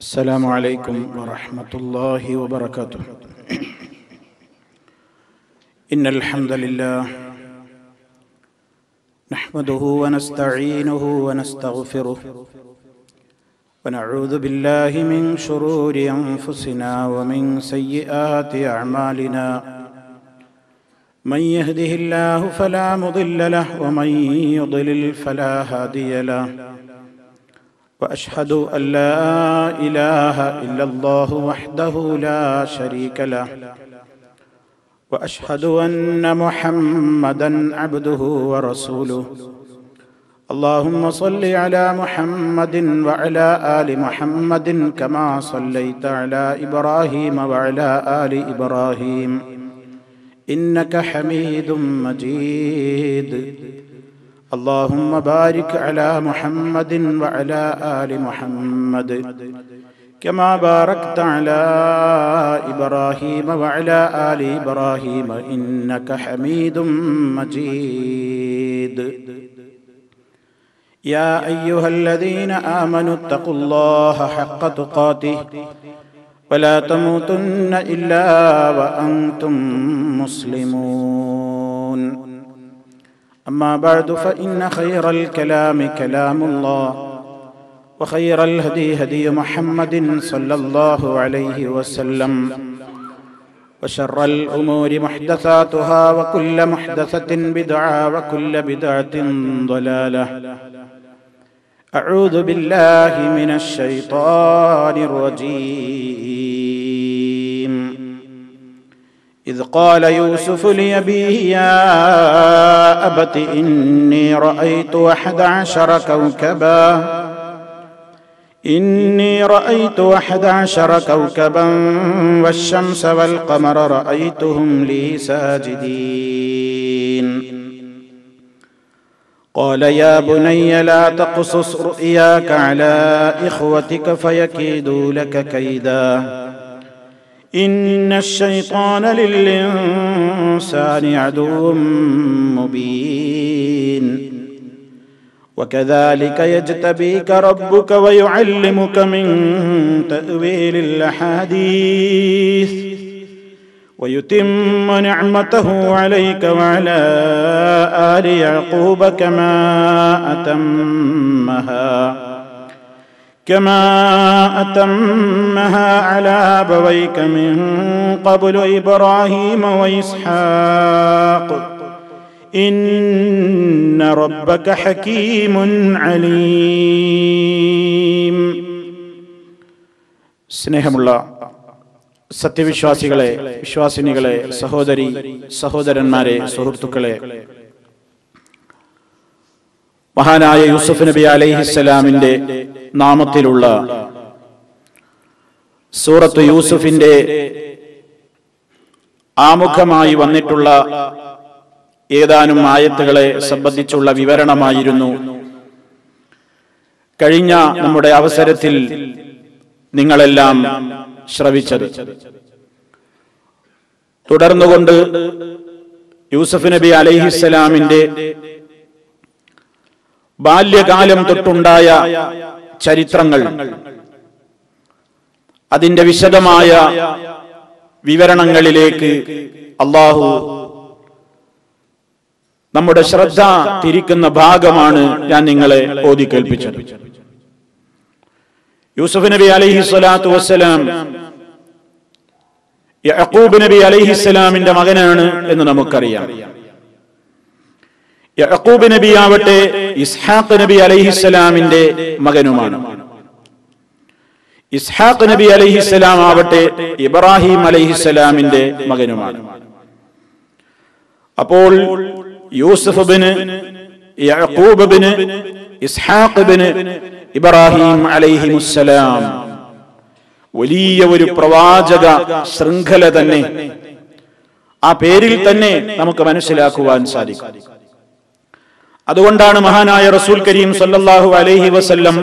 السلام عليكم ورحمة الله وبركاته. إن الحمد لله نحمده ونستعينه ونستغفره ونعوذ بالله من شرور أنفسنا ومن سيئات أعمالنا. من يهده الله فلا مضل له ومن يضلل فلا هادي له. وأشهد أن لا إله إلا الله وحده لا شريك له. وأشهد أن محمدًا عبده ورسوله. اللهم صل على محمد وعلى آل محمد كما صليت على إبراهيم وعلى آل إبراهيم إنك حميد مجيد. اللهم بارك على محمد وعلى آل محمد كما باركت على إبراهيم وعلى آل إبراهيم إنك حميد مجيد. يا أيها الذين آمنوا اتقوا الله حق تقاته ولا تموتن إلا وأنتم مسلمون. أما بعد فإن خير الكلام كلام الله وخير الهدي هدي محمد صلى الله عليه وسلم وشر الأمور محدثاتها وكل محدثة بدعة وكل بدعة ضلالة. أعوذ بالله من الشيطان الرجيم. إذ قال يوسف لأبيه يا أبت إني رأيت 11 كوكبا والشمس والقمر رأيتهم لي ساجدين. قال يا بني لا تقصص رؤياك على إخوتك فيكيدوا لك كيدا إن الشيطان للإنسان عدو مبين. وكذلك يجتبيك ربك ويعلمك من تأويل الأحاديث ويتم نعمته عليك وعلى آل يعقوب كما أتمها على أبويك من قبل إبراهيم وإسحاق إن ربك حكيم عليم. സ്നേഹമുള്ള സത്യവിശ്വാസികളെ, വിശ്വാസിനികളെ, സഹോദരി സഹോദരന്മാരെ, സുഹൃത്തുക്കളെ, മഹാനായ യൂസുഫ് നബി അലൈഹിസ്സലാമിന്റെ നാമത്തിലുള്ള സൂറത്ത് യൂസുഫിന്റെ ആമുഖമായി വന്നിട്ടുള്ള ഏതാനും ആയത്തുകളെ സംബന്ധിച്ചുള്ള വിവരണമായിരുന്നു കഴിഞ്ഞ നമ്മുടെ അവസരത്തിൽ നിങ്ങളെല്ലാം ശ്രവിച്ചത്. തുടർന്നുകൊണ്ട് യൂസുഫ് നബി അലൈഹിസ്സലാമിന്റെ ബാല്യകാലം തൊട്ടുണ്ടായ ചരിത്രങ്ങൾ, അതിന്റെ വിശദമായ വിവരണങ്ങളിലേക്ക് അല്ലാഹു നമ്മുടെ ശ്രദ്ധ തിരിക്കുന്ന ഭാഗമാണ് ഞാൻ നിങ്ങളെ ഓതി കേൾപ്പിച്ചത്. യൂസുഫ് നബി അലൈഹിസ്സലാത്തു വസ്സലാം യഅഖൂബ് നബി അലൈഹിസ്സലാമിന്റെ മകനാണ് എന്ന് നമുക്കറിയാം. യഅഖൂബ് നബി ആവട്ടെ ഇസ്ഹാഖ് നബി അലൈഹിസ്സലാമിന്റെ മകനുമാണ്. ഇസ്ഹാഖ് നബി അലൈഹിസ്സലാം ആവട്ടെ ഇബ്രാഹിം അലൈഹിസ്സലാമിന്റെ മകനുമാണ്. അപ്പോൾ യൂസുഫ് ബിന് യഅഖൂബ് ബിന് ഇസ്ഹാഖ് ബിന് ഇബ്രാഹിം അലൈഹിമുസ്സലാം വലിയ ഒരു പ്രവാചക ശൃംഖല തന്നെ ആ പേരിൽ തന്നെ നമുക്ക് മനസ്സിലാക്കുവാൻ സാധിക്കും. അതുകൊണ്ടാണ് മഹാനായ റസൂൽ കരീം സല്ലല്ലാഹു അലൈഹി വസല്ലം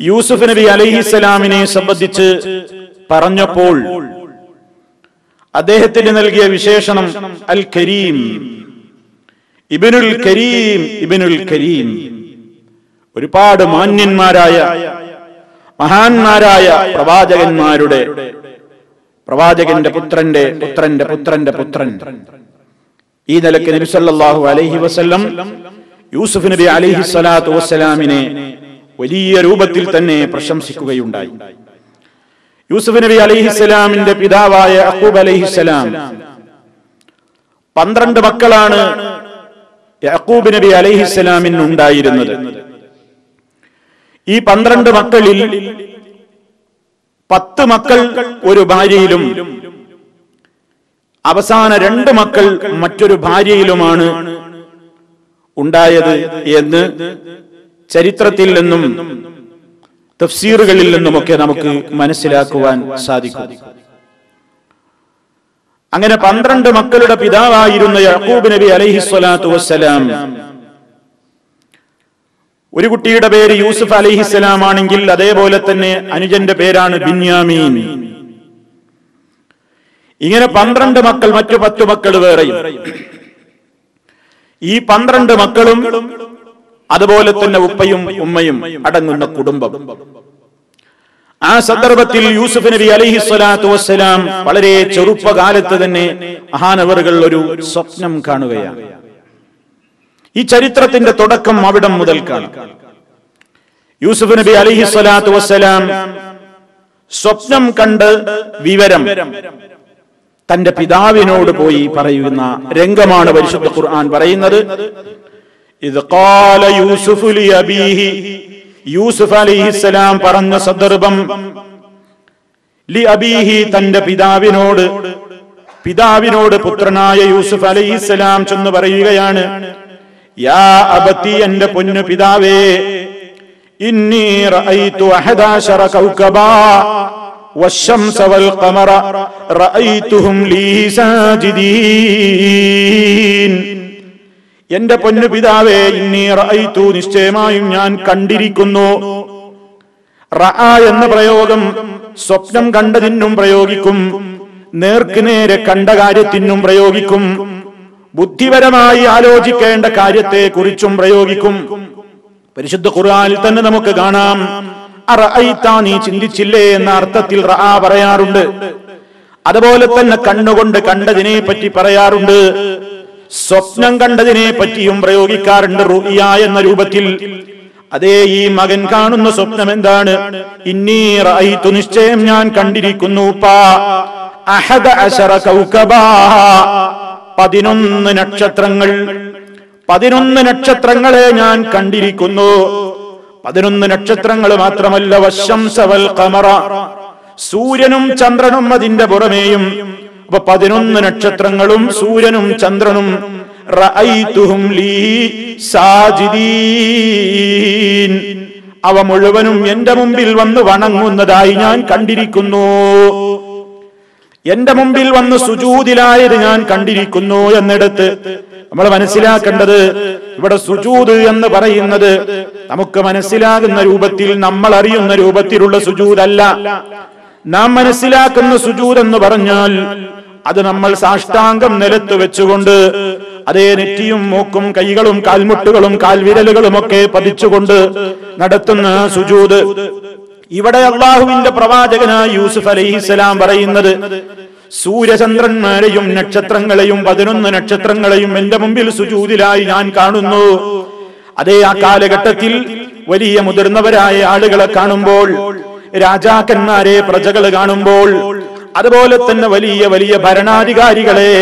യൂസുഫ് നബി അലൈഹിസ്സലാമിനെ സംബന്ധിച്ച് പറഞ്ഞപ്പോൾ അദ്ദേഹത്തിന് നൽകിയ വിശേഷണം അൽ കരീം, ഇബ്നുൽ കരീം, ഇബ്നുൽ കരീം. ഒരുപാട് മാന്യന്മാരായ മഹാന്മാരായ പ്രവാചകന്റെ പുത്രന്റെ പുത്രൻ ഈ നിലയ്ക്ക് നബി സല്ലല്ലാഹു അലൈഹി വസല്ലം യൂസുഫ് നബി അലൈഹി സ്വലാത്തു വസ്സലാമിനെ വലിയ രൂപത്തിൽ തന്നെ പ്രശംസിക്കുകയുണ്ടായി. യൂസുഫ് നബി അലൈഹിസ്സലാമിന്റെ പിതാവായ യാക്കൂബ് അലൈഹിസ്സലാം 12 മക്കളാണ് യാക്കൂബ് നബി അലൈഹിസ്സലാമിന് ഉണ്ടായിരുന്നത്. ഈ 12 മക്കളിൽ 10 മക്കൾ ഒരു ഭാര്യയിലും അവസാന 2 മക്കൾ മറ്റൊരു ഭാര്യയിലുമാണ് ഉണ്ടായത് എന്ന് ചരിത്രത്തിൽ നിന്നും തഫ്സീറുകളിൽ നിന്നുമൊക്കെ നമുക്ക് മനസ്സിലാക്കുവാൻ സാധിക്കും. അങ്ങനെ 12 മക്കളുടെ പിതാവായിരുന്ന യാക്കൂബ് നബി അലൈഹിസ്സലാത്തു വസ്സലാം, ഒരു കുട്ടിയുടെ പേര് യൂസുഫ് അലൈഹിസ്സലാം ആണെങ്കിൽ അതേപോലെ തന്നെ അനുജന്റെ പേരാണ് ബിന്യാമീൻ. ഇങ്ങനെ 12 മക്കൾ, മറ്റു 10 മക്കൾ വേറെയും. ഈ 12 മക്കളും അതുപോലെ തന്നെ ഉപ്പയും ഉമ്മയും അടങ്ങുന്ന കുടുംബം. ആ സന്ദർഭത്തിൽ യൂസുഫ് നബി അലൈഹിസ്സലാത്തു വസ്സലാം വളരെ ചെറുപ്പകാലത്ത് തന്നെ മഹാനവറുകൾ ഒരു സ്വപ്നം കാണുകയാണ്. ഈ ചരിത്രത്തിന്റെ തുടക്കം അവിടം മുതൽക്കാണ്. യൂസുഫ് നബി അലൈഹിസ്സലാത്തു വസ്സലാം സ്വപ്നം കണ്ട് വിവരം തന്റെ പിതാവിനോട് പോയി പറയുന്ന രംഗമാണ് പരിശുദ്ധ ഖുർആൻ പറയുന്നത്. ഇദ് ഖാല യൂസുഫു ലി അബീഹി, യൂസുഫ് അലൈഹിസ്സലാം പറഞ്ഞ സന്ദർഭം, ലി അബീഹി തന്റെ പിതാവിനോട് പുത്രനായ യൂസുഫ് അലൈഹിസ്സലാം ചെന്ന് പറയുകയാണ്, യാ അബതി, എന്റെ പൊന്നു പിതാവേ, ഇന്നി റഅയ്തു 11 കൗകബാ والشمس والقمر رأيتهم لي ساجدين. എന്റെ പൊന്നു പിതാവേ, ഇന്നി റഅയ്തു, നിശ്ചയമായും ഞാൻ കണ്ടിരിക്കുന്നു. റഅ എന്ന പ്രയോഗം സ്വപ്നം കണ്ടതിനും പ്രയോഗിക്കും, നേർക്ക് നേരെ കണ്ട കാര്യത്തിനും പ്രയോഗിക്കും, ബുദ്ധിപരമായി ആലോചിക്കേണ്ട കാര്യത്തെ കുറിച്ചും പ്രയോഗിക്കും. പരിശുദ്ധ ഖുർആനിൽ തന്നെ നമുക്ക് കാണാം, അറഅയ്ത, നീ ചിന്തിച്ചില്ലേ എന്ന അർത്ഥത്തിൽ റഅ പറയാറുണ്ട്. അതുപോലെ തന്നെ കണ്ണുകൊണ്ട് കണ്ടതിനെ പറ്റി പറയാറുണ്ട്, സ്വപ്നം കണ്ടതിനെ പറ്റിയും പ്രയോഗിക്കാറുണ്ട് റുഇയ എന്ന രൂപത്തിൽ. അതേ, ഈ മകൻ കാണുന്ന സ്വപ്നം എന്താണ്? ഇന്നി റഅയ്തു, നിശ്ചയം ഞാൻ കണ്ടിരിക്കുന്നു, 11 കൗകബാ, 11 നക്ഷത്രങ്ങൾ. 11 നക്ഷത്രങ്ങളെ ഞാൻ കണ്ടിരിക്കുന്നു. 11 നക്ഷത്രങ്ങൾ മാത്രമല്ല, വശംസ വൽ ഖമറ, സൂര്യനും ചന്ദ്രനും അതിന്റെ പുറമേയും. അപ്പൊ 11 നക്ഷത്രങ്ങളും സൂര്യനും ചന്ദ്രനും റഅയ്തുഹും ലീ സാജിദീൻ, അവ മുഴുവനും എന്റെ മുമ്പിൽ വന്ന് വണങ്ങുന്നതായി ഞാൻ കണ്ടിരിക്കുന്നു. എന്റെ മുമ്പിൽ വന്ന് സുജൂദിലായത് ഞാൻ കണ്ടിരിക്കുന്നു എന്നിടത്ത് നമ്മൾ മനസ്സിലാക്കേണ്ടത്, ഇവിടെ സുജൂദ് എന്ന് പറയുന്നത് നമുക്ക് മനസ്സിലാകുന്ന രൂപത്തിൽ, നമ്മൾ അറിയുന്ന രൂപത്തിലുള്ള സുജൂദല്ല. നാം മനസ്സിലാക്കുന്ന സുജൂദ് എന്ന് പറഞ്ഞാൽ അത് നമ്മൾ സാഷ്ടാംഗം നിലത്ത് വെച്ചുകൊണ്ട്, അതേ നെറ്റിയും മൂക്കും കൈകളും കാൽമുട്ടുകളും കാൽവിരലുകളും ഒക്കെ പതിച്ചുകൊണ്ട് നടത്തുന്ന സുജൂദ്. ഇവിടെ അള്ളാഹുവിന്റെ പ്രവാചകനായ യൂസുഫ് അലൈഹിസ്സലാം പറയുന്നത്, സൂര്യചന്ദ്രന്മാരെയും നക്ഷത്രങ്ങളെയും 11 നക്ഷത്രങ്ങളെയും എന്റെ മുമ്പിൽ സുജൂദിലായി ഞാൻ കാണുന്നു. അതേ, ആ കാലഘട്ടത്തിൽ വലിയ മുതിർന്നവരായ ആളുകളെ കാണുമ്പോൾ, രാജാക്കന്മാരെ, പ്രജകളെ കാണുമ്പോൾ, അതുപോലെ തന്നെ വലിയ വലിയ ഭരണാധികാരികളെ,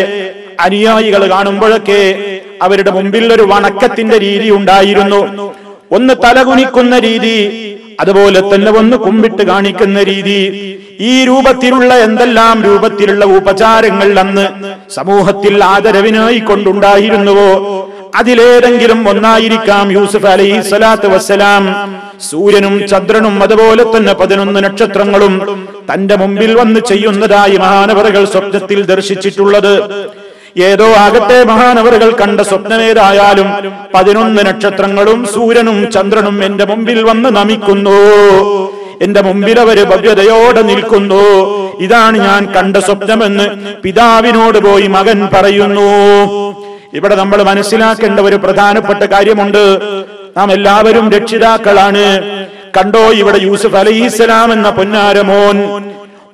അനുയായികൾ കാണുമ്പോഴൊക്കെ അവരുടെ മുമ്പിൽ ഒരു വണക്കത്തിന്റെ രീതി ഉണ്ടായിരുന്നു. ഒന്ന് തലകുനിക്കുന്ന രീതി, അതുപോലെ തന്നെ ഒന്ന് കുമ്പിട്ട് കാണിക്കുന്ന രീതി. ഈ രൂപത്തിലുള്ള എന്തെല്ലാം രൂപത്തിലുള്ള ഉപചാരങ്ങൾ അന്ന് സമൂഹത്തിൽ ആദരവിനായി കൊണ്ടുണ്ടായിരുന്നുവോ അതിലേതെങ്കിലും ഒന്നായിരിക്കാം യൂസുഫ് അലൈഹിസ്സലാത്തു വസ്സലാം സൂര്യനും ചന്ദ്രനും അതുപോലെ തന്നെ 11 നക്ഷത്രങ്ങളും തന്റെ മുമ്പിൽ വന്ന് ചെയ്യുന്നതായി മഹാനവറുകൾ സ്വപ്നത്തിൽ ദർശിച്ചിട്ടുള്ളത്. ഏതോ ആകട്ടെ, മഹാനവറുകൾ കണ്ട സ്വപ്നമേതായാലും 11 നക്ഷത്രങ്ങളും സൂര്യനും ചന്ദ്രനും എന്റെ മുമ്പിൽ വന്ന് നമിക്കുന്നു, എന്റെ മുമ്പിൽ അവര് ഭവ്യതയോടെ നിൽക്കുന്നു. ഇതാണ് ഞാൻ കണ്ട സ്വപ്നമെന്ന് പിതാവിനോട് പോയി മകൻ പറയുന്നു. ഇവിടെ നമ്മൾ മനസ്സിലാക്കേണ്ട ഒരു പ്രധാനപ്പെട്ട കാര്യമുണ്ട്. നാം എല്ലാവരും രക്ഷിതാക്കളാണ്. കണ്ടോ ഇവിടെ യൂസുഫ് അലൈഹിസ്സലാം എന്ന പൊന്നാരമോൻ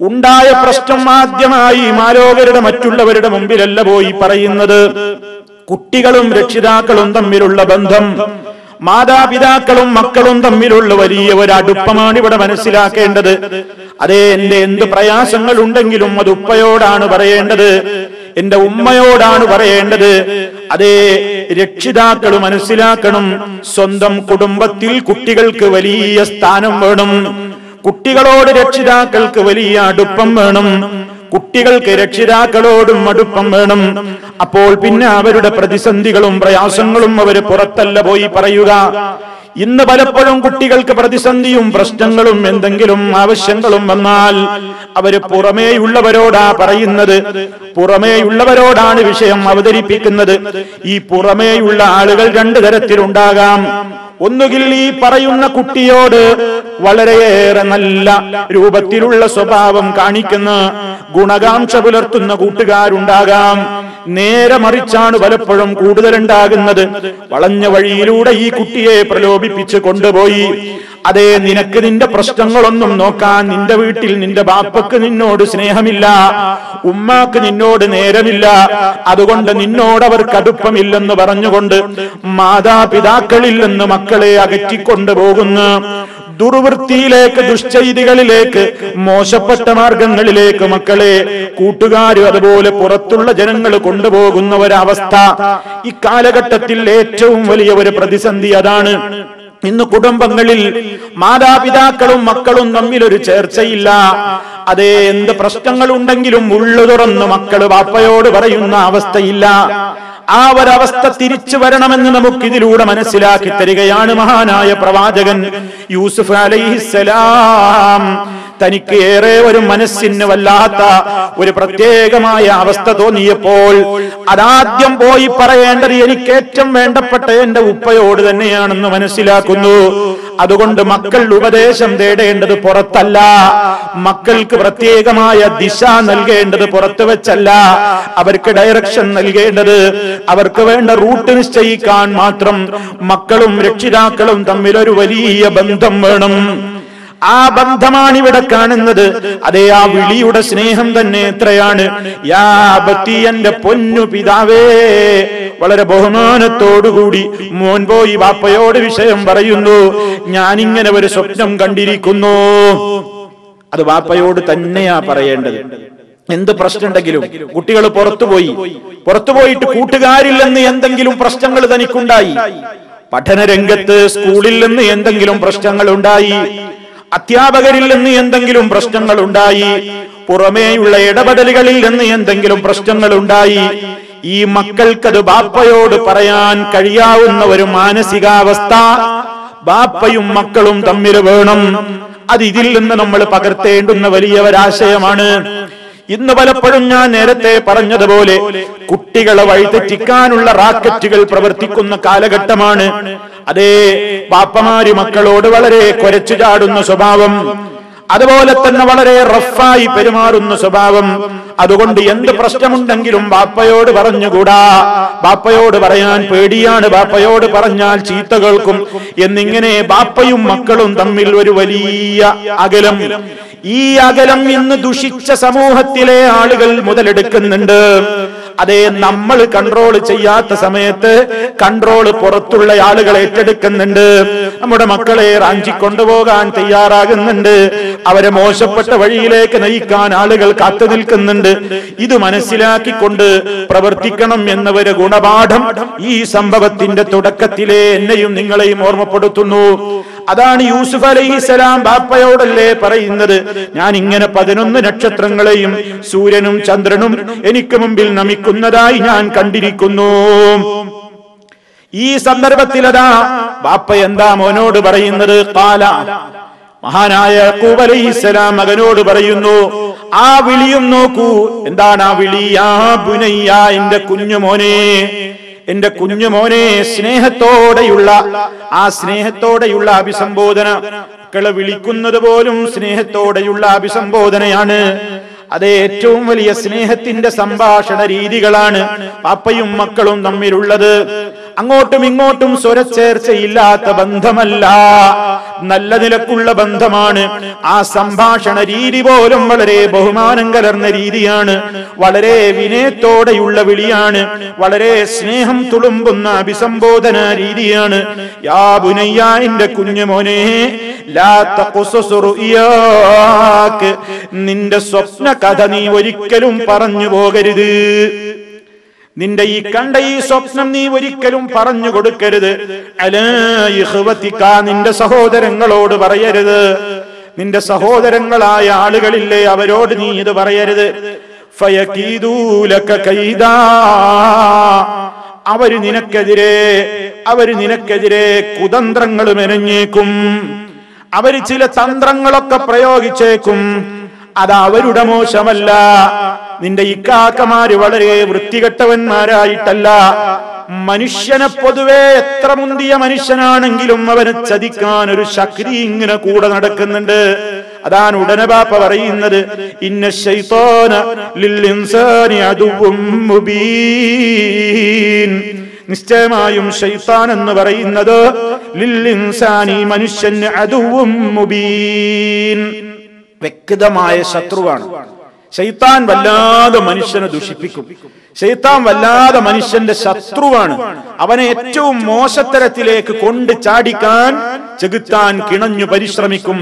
ഉണ്ടായ പ്രശ്നം ആദ്യമായി മാലോകരുടെ മറ്റുള്ളവരുടെ മുമ്പിലല്ല പോയി പറയുന്നത്. കുട്ടികളും രക്ഷിതാക്കളും തമ്മിലുള്ള ബന്ധം, മാതാപിതാക്കളും മക്കളും തമ്മിലുള്ള വലിയ ഒരു അടുപ്പമാണ് ഇവിടെ മനസ്സിലാക്കേണ്ടത്. അതേ, എന്റെ എന്ത് പ്രയാസങ്ങൾ ഉണ്ടെങ്കിലും അത് ഉപ്പയോടാണ് പറയേണ്ടത്, എന്റെ ഉമ്മയോടാണ് പറയേണ്ടത്. അതേ, രക്ഷിതാക്കൾ മനസ്സിലാക്കണം, സ്വന്തം കുടുംബത്തിൽ കുട്ടികൾക്ക് വലിയ സ്ഥാനം വേണം, കുട്ടികളോട് രക്ഷിതാക്കൾക്ക് വലിയ അടുപ്പം വേണം, കുട്ടികൾക്ക് രക്ഷിതാക്കളോടും അടുപ്പം വേണം. അപ്പോൾ പിന്നെ അവരുടെ പ്രതിസന്ധികളും പ്രയാസങ്ങളും അവർ പുറത്തല്ല പോയി പറയുക. ഇന്ന് പലപ്പോഴും കുട്ടികൾക്ക് പ്രതിസന്ധിയും പ്രശ്നങ്ങളും എന്തെങ്കിലും ആവശ്യങ്ങളും വന്നാൽ അവര് പുറമേയുള്ളവരോടാ പറയുന്നത്, പുറമേയുള്ളവരോടാണ് വിഷയം അവതരിപ്പിക്കുന്നത്. ഈ പുറമേയുള്ള ആളുകൾ രണ്ടു തരത്തിലുണ്ടാകാം. ഒന്നുകിൽ ഈ പറയുന്ന കുട്ടിയോട് വളരെയേറെ നല്ല രൂപത്തിലുള്ള സ്വഭാവം കാണിക്കുന്ന ഗുണകാംക്ഷ പുലർത്തുന്ന കൂട്ടുകാരുണ്ടാകാം. നേരെ മറിച്ചാണ് പലപ്പോഴും കൂടുതലുണ്ടാകുന്നത്. വളഞ്ഞ വഴിയിലൂടെ ഈ കുട്ടിയെ പ്രലോഭിപ്പിച്ച് കൊണ്ടുപോയി, അതേ, നിനക്ക് നിന്റെ പ്രശ്നങ്ങളൊന്നും നോക്കാൻ നിന്റെ വീട്ടിൽ നിന്റെ ബാപ്പക്ക് നിന്നോട് സ്നേഹമില്ല, ഉമ്മാക്ക് നിന്നോട് നേരമില്ല, അതുകൊണ്ട് നിന്നോട് അവർക്ക് അടുപ്പമില്ലെന്ന് പറഞ്ഞുകൊണ്ട് മാതാപിതാക്കളിൽ നിന്ന് മക്കളെ അകറ്റിക്കൊണ്ടുപോകുന്ന ദുർവൃത്തിയിലേക്ക്, ദുശ്ചൈതികളിലേക്ക്, മോശപ്പെട്ട മാർഗങ്ങളിലേക്ക് മക്കളെ കൂട്ടുകാരും അതുപോലെ പുറത്തുള്ള ജനങ്ങൾ കൊണ്ടുപോകുന്ന ഒരവസ്ഥ ഇക്കാലഘട്ടത്തിൽ ഏറ്റവും വലിയ ഒരു പ്രതിസന്ധി അതാണ്. ഇന്ന് കുടുംബങ്ങളിൽ മാതാപിതാക്കളും മക്കളും തമ്മിൽ ഒരു ചേർച്ചയില്ല. അതേ, എന്ത് പ്രശ്നങ്ങൾ ഉണ്ടെങ്കിലും ഉള്ളു തുറന്ന് മക്കള് ബാപ്പയോട് പറയുന്ന അവസ്ഥയില്ല. ആ ഒരവസ്ഥ തിരിച്ചു വരണമെന്ന് നമുക്കിതിലൂടെ മനസ്സിലാക്കി തരികയാണ് മഹാനായ പ്രവാചകൻ യൂസുഫ് അലൈഹിസ്സലാം. തനിക്ക് ഏറെ ഒരു മനസ്സിന് വല്ലാത്ത ഒരു പ്രത്യേകമായ അവസ്ഥ തോന്നിയപ്പോൾ അതാദ്യം പോയി പറയേണ്ടത് എനിക്ക് ഏറ്റവും വേണ്ടപ്പെട്ട എന്റെ ഉപ്പയോട് തന്നെയാണെന്ന് മനസ്സിലാക്കുന്നു. അതുകൊണ്ട് മക്കൾ ഉപദേശം തേടേണ്ടത് പുറത്തല്ല, മക്കൾക്ക് പ്രത്യേകമായ ദിശ നൽകേണ്ടത് പുറത്തു വെച്ചല്ല, അവർക്ക് ഡയറക്ഷൻ നൽകേണ്ടത്, അവർക്ക് വേണ്ട റൂട്ട് നിശ്ചയിക്കാൻ മാത്രം മക്കളും രക്ഷിതാക്കളും തമ്മിൽ ഒരു വലിയ ബന്ധം വേണം. ആ ബന്ധമാണ് ഇവിടെ കാണുന്നത്. അതേ, ആ വിളിയുടെ സ്നേഹം തന്നെ എത്രയാണ്. യാ അബത്തി, എന്റെ പൊന്നു പിതാവേ. വളരെ ബഹുമാനത്തോടുകൂടി മോൻ പോയി ബാപ്പയോട് വിഷയം പറയുന്നു. ഞാനിങ്ങനെ ഒരു സ്വപ്നം കണ്ടിരിക്കുന്നു. അത് ബാപ്പയോട് തന്നെയാ പറയേണ്ടത്. എന്ത് പ്രശ്നമുണ്ടെങ്കിലും കുട്ടികൾ പുറത്തുപോയിട്ട് കൂട്ടുകാരിൽ നിന്ന് എന്തെങ്കിലും പ്രശ്നങ്ങൾ തനിക്കുണ്ടായി, പഠനരംഗത്ത് സ്കൂളിൽ നിന്ന് എന്തെങ്കിലും പ്രശ്നങ്ങൾ ഉണ്ടായി, അധ്യാപകരിൽ നിന്ന് എന്തെങ്കിലും പ്രശ്നങ്ങൾ ഉണ്ടായി, പുറമേയുള്ള ഇടപെടലുകളിൽ നിന്ന് എന്തെങ്കിലും പ്രശ്നങ്ങൾ ഉണ്ടായി, ഈ മക്കൾക്കത് ബാപ്പയോട് പറയാൻ കഴിയാവുന്ന ഒരു മാനസികാവസ്ഥ ബാപ്പയും മക്കളും തമ്മിൽ വേണം. അത് ഇതിൽ നിന്ന് നമ്മൾ പകർത്തേണ്ടുന്ന വലിയ ഒരാശയമാണ്. ഇന്ന് പലപ്പോഴും ഞാൻ നേരത്തെ പറഞ്ഞതുപോലെ കുട്ടികളെ വഴിതെറ്റിക്കാനുള്ള റാക്കറ്റുകൾ പ്രവർത്തിക്കുന്ന കാലഘട്ടമാണ്. അതേ, ബാപ്പമാര് മക്കളോട് വളരെ കുരച്ചു ചാടുന്ന സ്വഭാവം, അതുപോലെ തന്നെ വളരെ റഫായി പെരുമാറുന്ന സ്വഭാവം. അതുകൊണ്ട് എന്ത് പ്രശ്നമുണ്ടെങ്കിലും ബാപ്പയോട് പറഞ്ഞുകൂടാ, ബാപ്പയോട് പറയാൻ പേടിയാണ്, ബാപ്പയോട് പറഞ്ഞാൽ ചീത്ത കേൾക്കും എന്നിങ്ങനെ ബാപ്പയും മക്കളും തമ്മിൽ ഒരു വലിയ അകലം. ഈ അകലം ഇന്ന് ദുഷിച്ച സമൂഹത്തിലെ ആളുകൾ മുതലെടുക്കുന്നുണ്ട്. അതേ, നമ്മൾ കൺട്രോൾ ചെയ്യാത്ത സമയത്ത് കൺട്രോൾ പുറത്തുള്ള ആളുകൾ ഏറ്റെടുക്കുന്നുണ്ട്. നമ്മുടെ മക്കളെ റാഞ്ചിക്കൊണ്ടുപോകാൻ തയ്യാറാകുന്നുണ്ട്, അവരെ മോശപ്പെട്ട വഴിയിലേക്ക് നയിക്കാൻ ആളുകൾ കാത്തു നിൽക്കുന്നുണ്ട്. ഇത് മനസ്സിലാക്കിക്കൊണ്ട് പ്രവർത്തിക്കണം എന്നൊരു ഗുണപാഠം ഈ സംഭവത്തിന്റെ തുടക്കത്തിലെ എന്നെയും നിങ്ങളെയും ഓർമ്മപ്പെടുത്തുന്നു. അതാണ് യൂസുഫ് അലൈഹിസ്സലാം ബാപ്പയോടല്ലേ പറയുന്നത്, ഞാൻ ഇങ്ങനെ 11 നക്ഷത്രങ്ങളെയും സൂര്യനും ചന്ദ്രനും എനിക്ക് മുമ്പിൽ നമിക്കുന്നതായി ഞാൻ കണ്ടിരിക്കുന്നു. ഈ സന്ദർഭത്തിൽ അതാ ബാപ്പ എന്താ മോനോട് പറയുന്നത്? ഖാല, മഹാനായ യാക്കൂബ് അലൈഹിസ്സലാം മകനോട് പറയുന്നു. ആ വിളിയും നോക്കൂ, എന്താണ് ആ വിളി? യാ ബുനയ്യ, എന്റെ കുഞ്ഞുമോനെ, എന്റെ കുഞ്ഞുമോനെ. സ്നേഹത്തോടെയുള്ള അഭിസംബോധന, മക്കളെ വിളിക്കുന്നത് പോലും സ്നേഹത്തോടെയുള്ള അഭിസംബോധനയാണ്. അത് ഏറ്റവും വലിയ സ്നേഹത്തിന്റെ സംഭാഷണ രീതികളാണ് പാപ്പയും മക്കളും തമ്മിലുള്ളത്. അങ്ങോട്ടും ഇങ്ങോട്ടും സ്വരച്ചേർച്ചയില്ലാത്ത ബന്ധമല്ല, നല്ല നിലക്കുള്ള ബന്ധമാണ്. ആ സംഭാഷണ രീതി പോലും വളരെ ബഹുമാനം കലർന്ന രീതിയാണ്, വളരെ വിനയത്തോടെയുള്ള വിളിയാണ്, വളരെ സ്നേഹം തുളുമ്പുന്ന അഭിസംബോധന രീതിയാണ്. യാ ബുനയ്യ, എന്റെ കുഞ്ഞുമോനെ, ലാ തഖ്സുസ് റുയാക്, നിന്റെ സ്വപ്ന കഥ നീ ഒരിക്കലും പറഞ്ഞു പോകരുത്. നിന്റെ ഈ കണ്ട ഈ സ്വപ്നം നീ ഒരിക്കലും പറഞ്ഞു കൊടുക്കരുത്. അലാ ഇഖ്വതിക, നിന്റെ സഹോദരങ്ങളോട് പറയരുത്. നിന്റെ സഹോദരങ്ങളായ ആളുകളില്ലേ, അവരോട് നീ ഇത് പറയരുത്. ഫയകീദൂ ലക കൈദാ, അവര് നിനക്കെതിരെ കുതന്ത്രങ്ങൾ മെനഞ്ഞേക്കും, അവര് ചില തന്ത്രങ്ങളൊക്കെ പ്രയോഗിച്ചേക്കും. അത് അവരുടെ മോശമല്ല. നിന്റെ ഇക്കാക്കമാര് വളരെ വൃത്തികെട്ടവന്മാരായിട്ടല്ല. മനുഷ്യനെ പൊതുവെ എത്ര മുന്തിയ മനുഷ്യനാണെങ്കിലും അവനെ ചതിക്കാൻ ഒരു ശക്തി ഇങ്ങനെ കൂടെ നടക്കുന്നുണ്ട്. അതാണ് ഉടനെ ബാപ്പ പറയുന്നത്, ഇന്ന ശൈത്താന ലിൽ ഇൻസാനി അദുവ്വും മുബീൻ, നിശ്ചയമായും ശൈത്താൻ എന്ന് പറയുന്നത് ലിൽ ഇൻസാനി, മനുഷ്യന് അദുവ്വും മുബീൻ, വ്യക്തമായ ശത്രുവാണ്. ശൈത്താൻ വല്ലാതെ മനുഷ്യനെ ദുഷിപ്പിക്കും. ശൈത്താൻ വല്ലാതെ മനുഷ്യന്റെ ശത്രുവാണ്. അവനെ ഏറ്റവും മോശത്തരത്തിലേക്ക് കൊണ്ട് ചാടിക്കാൻ, ചെകുത്താൻ കിണഞ്ഞു പരിശ്രമിക്കും.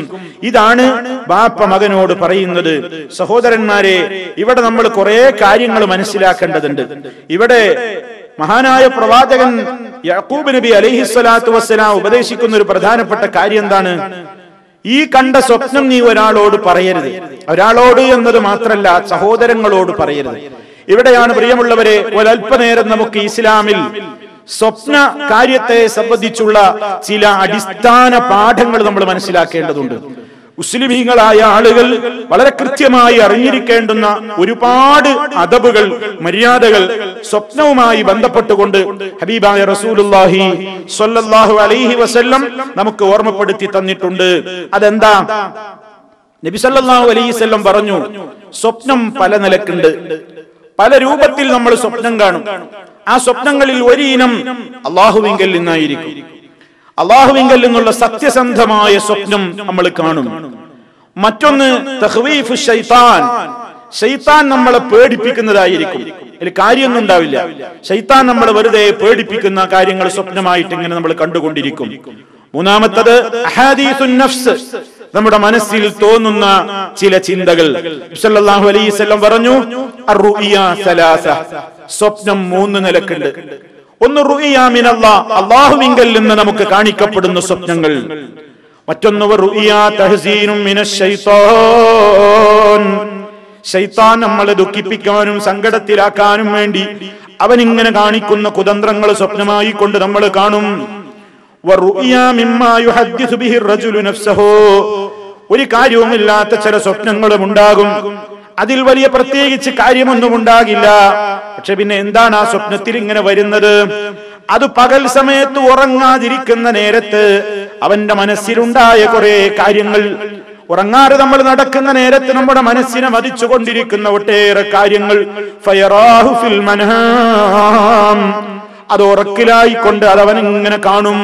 ഇതാണ് ബാപ്പ മകനോട് പറയുന്നത്. സഹോദരന്മാരെ, ഇവിടെ നമ്മൾ കുറെ കാര്യങ്ങൾ മനസ്സിലാക്കേണ്ടതുണ്ട്. ഇവിടെ മഹാനായ പ്രവാചകൻ യാക്കൂബ് നബി അലൈഹിസ്സലാത്തു വസ്സലാം ഉപദേശിക്കുന്ന ഒരു പ്രധാനപ്പെട്ട കാര്യം എന്താണ്? ഈ കണ്ട സ്വപ്നം നീ ഒരാളോട് പറയരുത്. ഒരാളോട് എന്നത് മാത്രല്ല, സഹോദരങ്ങളോട് പറയരുത്. ഇവിടെയാണ് പ്രിയമുള്ളവരെ ഒരല്പനേരം നമുക്ക് ഇസ്ലാമിൽ സ്വപ്ന കാര്യത്തെ സംബന്ധിച്ചുള്ള ചില അടിസ്ഥാന പാഠങ്ങൾ നമ്മൾ മനസ്സിലാക്കേണ്ടതുണ്ട്. മുസ്ലിമീങ്ങളായ ആളുകൾ വളരെ കൃത്യമായി അറിഞ്ഞിരിക്കേണ്ടുന്ന ഒരുപാട് അദബുകൾ, മര്യാദകൾ സ്വപ്നവുമായി ബന്ധപ്പെട്ടുകൊണ്ട് ഹബീബായ റസൂലുള്ളാഹി സ്വല്ലല്ലാഹു അലൈഹി വസല്ലം നമുക്ക് ഓർമ്മപ്പെടുത്തി തന്നിട്ടുണ്ട്. അതെന്താ? നബി സല്ലല്ലാഹു അലൈഹി വസല്ലം പറഞ്ഞു, സ്വപ്നം പല നിലക്കുണ്ട്, പല രൂപത്തിൽ നമ്മൾ സ്വപ്നം കാണും. ആ സ്വപ്നങ്ങളിൽ ഒരു ഇനം അല്ലാഹുവിങ്കൽ നിന്നായിരിക്കും. അല്ലാഹുവിങ്കൽ നിന്നുള്ള സത്യസന്ധമായ സ്വപ്നം നമ്മൾ കാണും. മറ്റൊന്ന് തഖ്വീഫു ശൈത്താൻ, ശൈത്താൻ നമ്മളെ പേടിപ്പിക്കുന്നതായിരിക്കും. അതിൽ കാര്യമൊന്നും ഉണ്ടാവില്ല. ശൈത്താൻ നമ്മളെ വെറുതെ പേടിപ്പിക്കുന്ന കാര്യങ്ങൾ സ്വപ്നമായിട്ട് ഇങ്ങനെ നമ്മൾ കണ്ടുകൊണ്ടിരിക്കും. മൂന്നാമത്തത് അഹാദീസുൻ നഫ്സ്, നമ്മുടെ മനസ്സിൽ തോന്നുന്ന ചില ചിന്തകൾ. സല്ലല്ലാഹു അലൈഹി വസല്ലം പറഞ്ഞു, അർറുഇയാ സലാസ, സ്വപ്നം മൂന്ന് നിലക്കുണ്ട്. ഒന്ന് റുഇയ മിനല്ലാഹ്, അല്ലാഹുവിങ്കൽ നിന്ന് നമുക്ക് കാണിക്കപ്പെടുന്ന സ്വപ്നങ്ങൾ. മറ്റൊന്ന് റുഇയ തഹ്സീനും മിനശ് ശൈത്താൻ, ശൈത്താൻ നമ്മളെ ദുഃഖിപ്പിക്കാനും സങ്കടത്തിലാക്കാനും വേണ്ടി അവനിങ്ങനെ കാണിക്കുന്ന കുതന്ത്രങ്ങൾ സ്വപ്നമായി കൊണ്ട് നമ്മൾ കാണും. വറുഇയ മിമ്മാ യുഹദ്ദിസു ബിഹി റജുലു നഫ്സഹു, ഒരു കാര്യവുമില്ലാത്ത ചില സ്വപ്നങ്ങളും ഉണ്ടാകും. അതിൽ വലിയ പ്രത്യേകിച്ച് കാര്യമൊന്നും ഉണ്ടാകില്ല. പക്ഷെ പിന്നെ എന്താണ് ആ സ്വപ്നത്തിൽ ഇങ്ങനെ വരുന്നത്? അത് പകൽ സമയത്ത് ഉറങ്ങാതിരിക്കുന്ന നേരത്ത് അവന്റെ മനസ്സിലുണ്ടായ കുറെ കാര്യങ്ങൾ, ഉറങ്ങാതെ നമ്മൾ നടക്കുന്ന നേരത്ത് നമ്മുടെ മനസ്സിനെ മതിച്ചുകൊണ്ടിരിക്കുന്ന ഒട്ടേറെ കാര്യങ്ങൾ. ഫയറാഹു ഫിൽ മനാം, അത് ഉറക്കിലായിക്കൊണ്ട് അതവൻ ഇങ്ങനെ കാണും.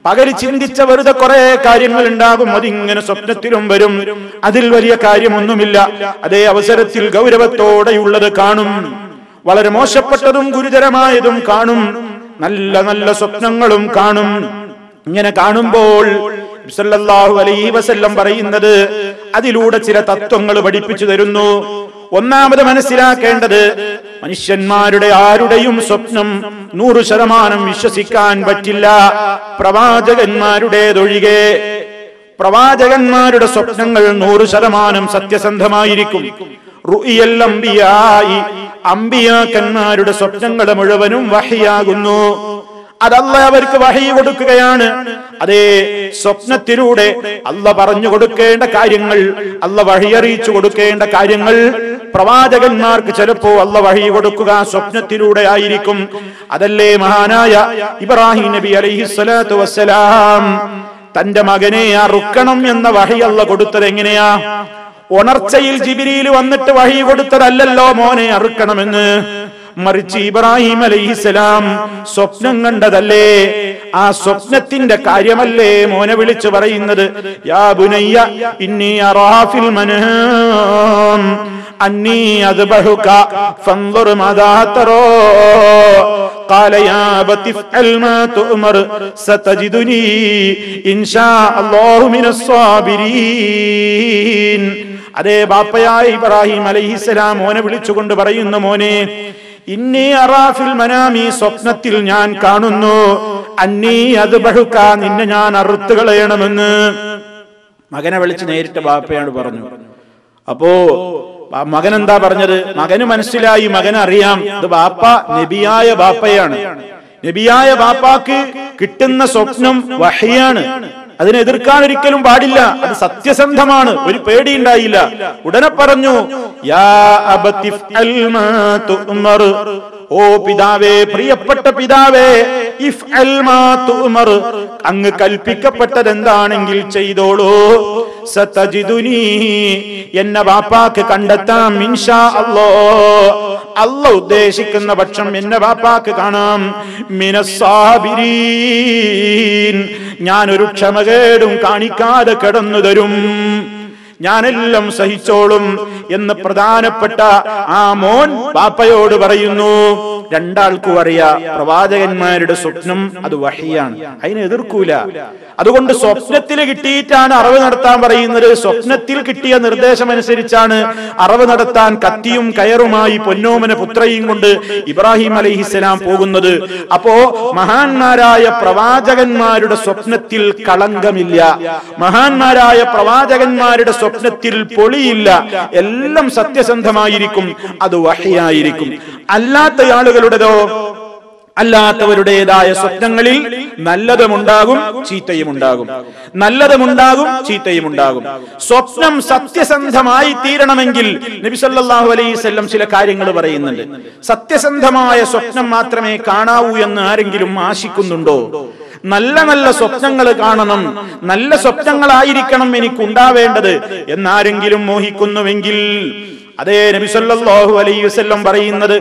പകല് ചിന്തിച്ച വെറുതെ കുറെ കാര്യങ്ങൾ ഉണ്ടാകും, അതിങ്ങനെ സ്വപ്നത്തിലും വരും. അതിൽ വലിയ കാര്യമൊന്നുമില്ല. അതേ അവസരത്തിൽ ഗൗരവത്തോടെയുള്ളത് കാണും, വളരെ മോശപ്പെട്ടതും ഗുരുതരമായതും കാണും, നല്ല നല്ല സ്വപ്നങ്ങളും കാണും. ഇങ്ങനെ കാണുമ്പോൾ സല്ലല്ലാഹു അലൈഹി വസല്ലം പറയുന്നത്, അതിലൂടെ ചില തത്വങ്ങൾ പഠിപ്പിച്ചു തരുന്നു. ഒന്നാമത് മനസ്സിലാക്കേണ്ടത്, മനുഷ്യന്മാരുടെ ആരുടെയും സ്വപ്നം 100% വിശ്വസിക്കാൻ പറ്റില്ല, പ്രവാചകന്മാരുടേതൊഴികെ. പ്രവാചകന്മാരുടെ സ്വപ്നങ്ങൾ 100% സത്യസന്ധമായിരിക്കും. റുഇയൽ അംബിയായി, അംബിയാക്കന്മാരുടെ സ്വപ്നങ്ങൾ മുഴുവനും വഹ്യാകുന്നു. അതല്ല അവർക്ക് വഹി കൊടുക്കുകയാണ്. അതേ സ്വപ്നത്തിലൂടെ അല്ല പറഞ്ഞു കൊടുക്കേണ്ട കാര്യങ്ങൾ, അല്ല വഹി അറിയിച്ചു കൊടുക്കേണ്ട കാര്യങ്ങൾ പ്രവാചകന്മാർക്ക് ചിലപ്പോ അല്ല വഹി കൊടുക്കുക സ്വപ്നത്തിലൂടെ ആയിരിക്കും. അതല്ലേ മഹാനായ ഇബ്രാഹിം നബി അലൈഹിസ്സലാത്തു വസ്സലാം തന്റെ മകനെ അറുക്കണം എന്ന വഹി അല്ല കൊടുത്തത് എങ്ങനെയാ? ഉണർച്ചയിൽ ജിബ്രീൽ വന്നിട്ട് വഹി കൊടുത്തതല്ലല്ലോ മോനെ അറുക്കണമെന്ന്. മറിച്ച് ഇബ്രാഹിം അലൈഹിസ്സലാം സ്വപ്നം കണ്ടതല്ലേ? ആ സ്വപ്നത്തിന്റെ കാര്യമല്ലേ മോനെ വിളിച്ചു പറയുന്നത്? യാ ബുനയ്യ ഇന്നി അറാ ഫിൽ മനാം അന്നി അദ്ബഹുക ഫൻദുർ മാദാ തറാ ഖാല യാ അബതി ഫഅൽ മാ തുഅമർ സതജിദുനി ഇൻഷാ അല്ലാഹു മിനസ് സാബിരീൻ. അതേ ബാപ്പയായ ഇബ്രാഹിം അലൈഹിസ്സലാം മോനെ വിളിച്ചുകൊണ്ട് പറയുന്നു, മോനെ ഇന്നി അറാ ഫിൽ മനാമി, സ്വപ്നത്തിൽ ഞാൻ കാണുന്നു, അന്നി അദ്ബഹുക, നിന്നെ ഞാൻ അറുത്ത് കളയണമെന്ന്. മകനെ വിളിച്ച് നേരിട്ട് ബാപ്പയോട് പറഞ്ഞു. അപ്പോ മകൻ എന്താ പറഞ്ഞത്? മകന് മനസ്സിലായി, മകനറിയാം ഇത് ബാപ്പ നബിയായ ബാപ്പയാണ്. നബിയായ ബാപ്പാക്ക് കിട്ടുന്ന സ്വപ്നം വഹ്യാണ്. അതിനെ എതിർക്കാൻ ഒരിക്കലും പാടില്ല. അത് സത്യസന്ധമാണ്. ഒരു പേടിയുണ്ടായില്ല. ഉടനെ പറഞ്ഞു, യാ അബതി ഫഅൽ മാ തുഅമർ, ഓ പിതാവേ, പ്രിയപ്പെട്ട പിതാവേ, ഇഫ്അൽ മാ തുഅമർ, അങ്ങ് കൽപ്പിക്കപ്പെട്ടത് എന്താണെങ്കിൽ ചെയ്തോളൂ. സതജിദുനി, എന്നെ ബാപ്പാക്ക് കണ്ടെത്താം. ഇൻഷാ അല്ലാഹ്, അല്ലാഹ് ഉദ്ദേശിക്കുന്ന പക്ഷം എന്നെ ബാപ്പാക്ക് കാണാം. മിനസ് സാബിരീൻ, ഞാനൊരു ക്ഷമകേടും കാണിക്കാതെ കിടന്നു തരും, ഞാനെല്ലാം സഹിച്ചോളും എന്ന് പ്രധാനപ്പെട്ട ആ മോൻ ബാപ്പയോട് പറയുന്നു. രണ്ടാൾക്കും അറിയാം പ്രവാചകന്മാരുടെ സ്വപ്നം അത് വഹിയാണ്, അതിനെ എതിർക്കൂല. അതുകൊണ്ട് സ്വപ്നത്തിൽ കിട്ടിയിട്ടാണ് അറിവ് നടത്താൻ പറയുന്നത്. സ്വപ്നത്തിൽ കിട്ടിയ നിർദ്ദേശം അനുസരിച്ചാണ് അറിവ് നടത്താൻ കത്തിയും കയറുമായി പൊന്നോമന പുത്രയും കൊണ്ട് ഇബ്രാഹിം അലൈഹിസ്സലാം പോകുന്നത്. അപ്പോ മഹാന്മാരായ പ്രവാചകന്മാരുടെ സ്വപ്നത്തിൽ കളങ്കമില്ല, മഹാന്മാരായ പ്രവാചകന്മാരുടെ സ്വപ്നത്തിൽ പൊളിയില്ല, എല്ലാം സത്യസന്ധമായിരിക്കും, അത് വഹിയായിരിക്കും. അല്ലാത്ത ആളുകളുടേതോ, അല്ലാത്തവരുടേതായ സ്വപ്നങ്ങളിൽ നല്ലതുമുണ്ടാകും ചീത്തയുമുണ്ടാകും, നല്ലതുമുണ്ടാകും ചീത്തയുമുണ്ടാകും. സ്വപ്നം സത്യസന്ധമായി തീരണമെങ്കിൽ നബി സല്ലല്ലാഹു അലൈഹി വസല്ലം ചില കാര്യങ്ങൾ പറയുന്നുണ്ട്. സത്യസന്ധമായ സ്വപ്നം മാത്രമേ കാണാവൂ എന്ന് ആരെങ്കിലും ആശിക്കുന്നുണ്ടോ? നല്ല നല്ല സ്വപ്നങ്ങൾ കാണണം, നല്ല സ്വപ്നങ്ങളായിരിക്കണം എനിക്കുണ്ടാവേണ്ടത് എന്നാരെങ്കിലും മോഹിക്കുന്നുവെങ്കിൽ, അതേ നബി സല്ലല്ലാഹു അലൈഹി വസല്ലം പറയുന്നത്,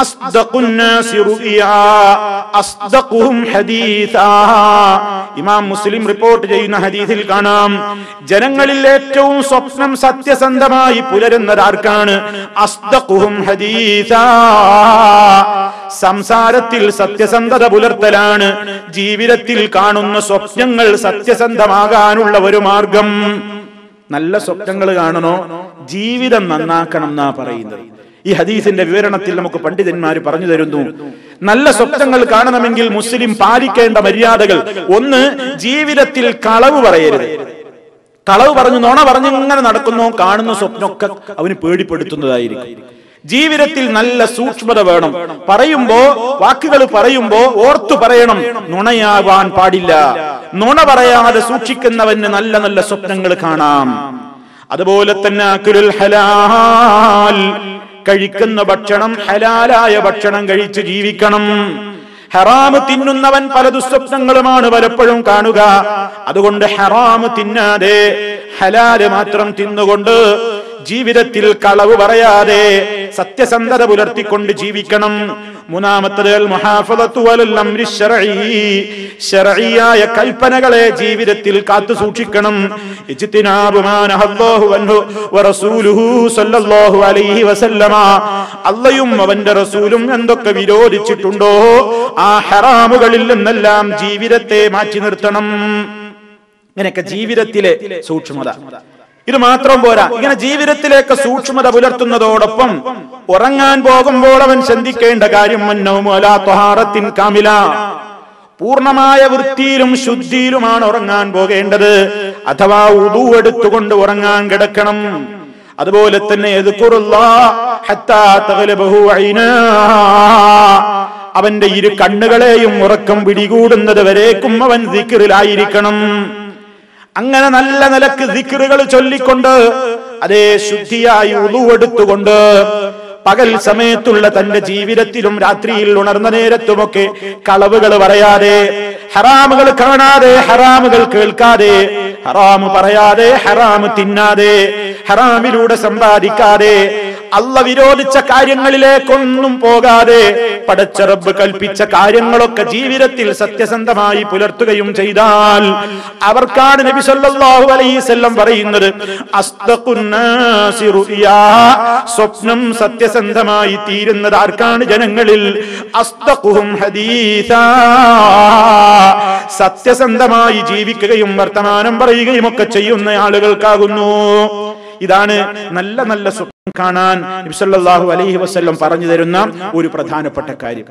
അസ്ദഖുന്നാസി റുഇയാ അസ്ദഖുഹും ഹദീസാ. ഇമാം മുസ്ലിം റിപ്പോർട്ട് ചെയ്യുന്ന ഹദീസിൽ കാണാം, ജനങ്ങളിൽ ഏറ്റവും സ്വപ്നം സത്യസന്ധമായി പുലരുന്നത് ആർക്കാണ്? അസ്ദഖുഹും ഹദീസാ, സംസാരത്തിൽ സത്യസന്ധത പുലർത്തലാണ് ജീവിതത്തിൽ കാണുന്ന സ്വപ്നങ്ങൾ സത്യസന്ധമാകാനുള്ള ഒരു മാർഗം. നല്ല സ്വപ്നങ്ങൾ കാണണോ? ജീവിതം നന്നാക്കണം എന്നാ പറയുന്നത്. ഈ ഹദീസിന്റെ വിവരണത്തിൽ നമുക്ക് പണ്ഡിതന്മാർ പറഞ്ഞു തരുന്നു, നല്ല സ്വപ്നങ്ങൾ കാണണമെങ്കിൽ മുസ്ലിം പാലിക്കേണ്ട മര്യാദകൾ. ഒന്ന്, ജീവിതത്തിൽ കളവ് പറയരുത്. കളവ് പറഞ്ഞു നുണ പറഞ്ഞു ഇങ്ങനെ നടക്കുന്നു, കാണുന്ന സ്വപ്നമൊക്കെ അവന് പേടിപ്പെടുത്തുന്നതായിരിക്കും. ജീവിതത്തിൽ നല്ല സൂക്ഷ്മത വേണം. പറയുമ്പോ, വാക്കുകൾ പറയുമ്പോ ഓർത്തു പറയണം, നുണയാവാൻ പാടില്ല. നുണ പറയാതെ സൂക്ഷിക്കുന്നവന് നല്ല നല്ല സ്വപ്നങ്ങൾ കാണാം. അതുപോലെ തന്നെ അക്ലുൽ ഹലാൽ, കഴിക്കുന്ന ഭക്ഷണം ഹലാലായ ഭക്ഷണം കഴിച്ച് ജീവിക്കണം. ഹറാമ് തിന്നുന്നവൻ പല ദുസ്വപ്നങ്ങളുമാണ് പലപ്പോഴും കാണുക. അതുകൊണ്ട് ഹറാമ് തിന്നാതെ ഹലാല് മാത്രം തിന്നുകൊണ്ട് ജീവിതത്തിൽ കളവ് പറയാതെ സത്യസന്ധത പുലർത്തിക്കൊണ്ട് ജീവിക്കണം. മൂന്നാമത്തേത് അൽ മുഹാഫളത്തു അലൽ അംരി ശർഈ, ശർഈയായ കൽപ്പനകളെ ജീവിതത്തിൽ കാത്തു സൂക്ഷിക്കണം. ഇജ്തിനാബു മാ നഹല്ലാഹു അൻഹു വറസൂലുഹു സല്ലല്ലാഹു അലൈഹി വസല്ലമ, അല്ലാഹും അവന്റെ റസൂലും എന്തൊക്കെ വിരോധിച്ചിട്ടുണ്ടോ ആ ഹറാമുകളിൽ നിന്നെല്ലാം ജീവിതത്തെ മാറ്റി നിർത്തണം. ഇങ്ങനെയൊക്കെ ജീവിതത്തിലെ സൂക്ഷ്മത. ഇത് മാത്രം പോരാ, ഇങ്ങനെ ജീവിതത്തിലേക്ക് സൂക്ഷ്മത പുലർത്തുന്നതോടൊപ്പം ഉറങ്ങാൻ പോകുമ്പോൾ അവൻ ചിന്തിക്കേണ്ട കാര്യം, കാമില, പൂർണ്ണമായ വൃത്തിയിലും ശുദ്ധിയിലുമാണ് ഉറങ്ങാൻ പോകേണ്ടത്. അഥവാ ഉദു എടുത്തുകൊണ്ട് ഉറങ്ങാൻ കിടക്കണം. അതുപോലെ തന്നെ അവന്റെ ഇരു കണ്ണുകളെയും ഉറക്കം പിടികൂടുന്നത് വരേക്കും അവൻ ദിക്റിലായിരിക്കണം. അങ്ങനെ നല്ല നിലക്ക് ദിക്റുകൾ ചൊല്ലിക്കൊണ്ട്, അതേ ശുദ്ധിയായി ഉളു എടുത്തുകൊണ്ട് പകൽ സമയത്തുള്ള തന്റെ ജീവിതത്തിലും രാത്രിയിൽ ഉണർന്ന നേരത്തുമൊക്കെ കളവുകൾ പറയാതെ, ഹറാമുകൾ കാണാതെ, ഹറാമുകൾ കേൾക്കാതെ, ഹറാമ് പറയാതെ, ഹറാമ് തിന്നാതെ, ഹറാമിലൂടെ സമ്പാദിക്കാതെ അള്ള വിരോധിച്ച കാര്യങ്ങളിലേക്കൊന്നും പോകാതെ പടച്ച റബ്ബ് കൽപ്പിച്ച കാര്യങ്ങളൊക്കെ ജീവിതത്തിൽ സത്യസന്ധമായി പുലർത്തുകയും ചെയ്താൽ അവർക്കാണ് നബി സല്ലല്ലാഹു അലൈഹി വസല്ലം പറയുന്നത് അസ്തഖുന്നാസി റുയാ, സ്വപ്നം സത്യസന്ധമായി തീരുന്നത് ആർക്കാണ്? ജനങ്ങളിൽ. അസ്തഖുഹും ഹദീസാ, സത്യസന്ധമായി ജീവിക്കുകയും വർത്തമാനം പറയുകയും ഒക്കെ ചെയ്യുന്ന ആളുകൾക്കാകുന്നു. ഇതാണ് നല്ല നല്ല സ്വപ്നം കാണാൻ നബി സല്ലല്ലാഹു അലൈഹി വസല്ലം പറഞ്ഞു തരുന്ന ഒരു പ്രധാനപ്പെട്ട കാര്യം.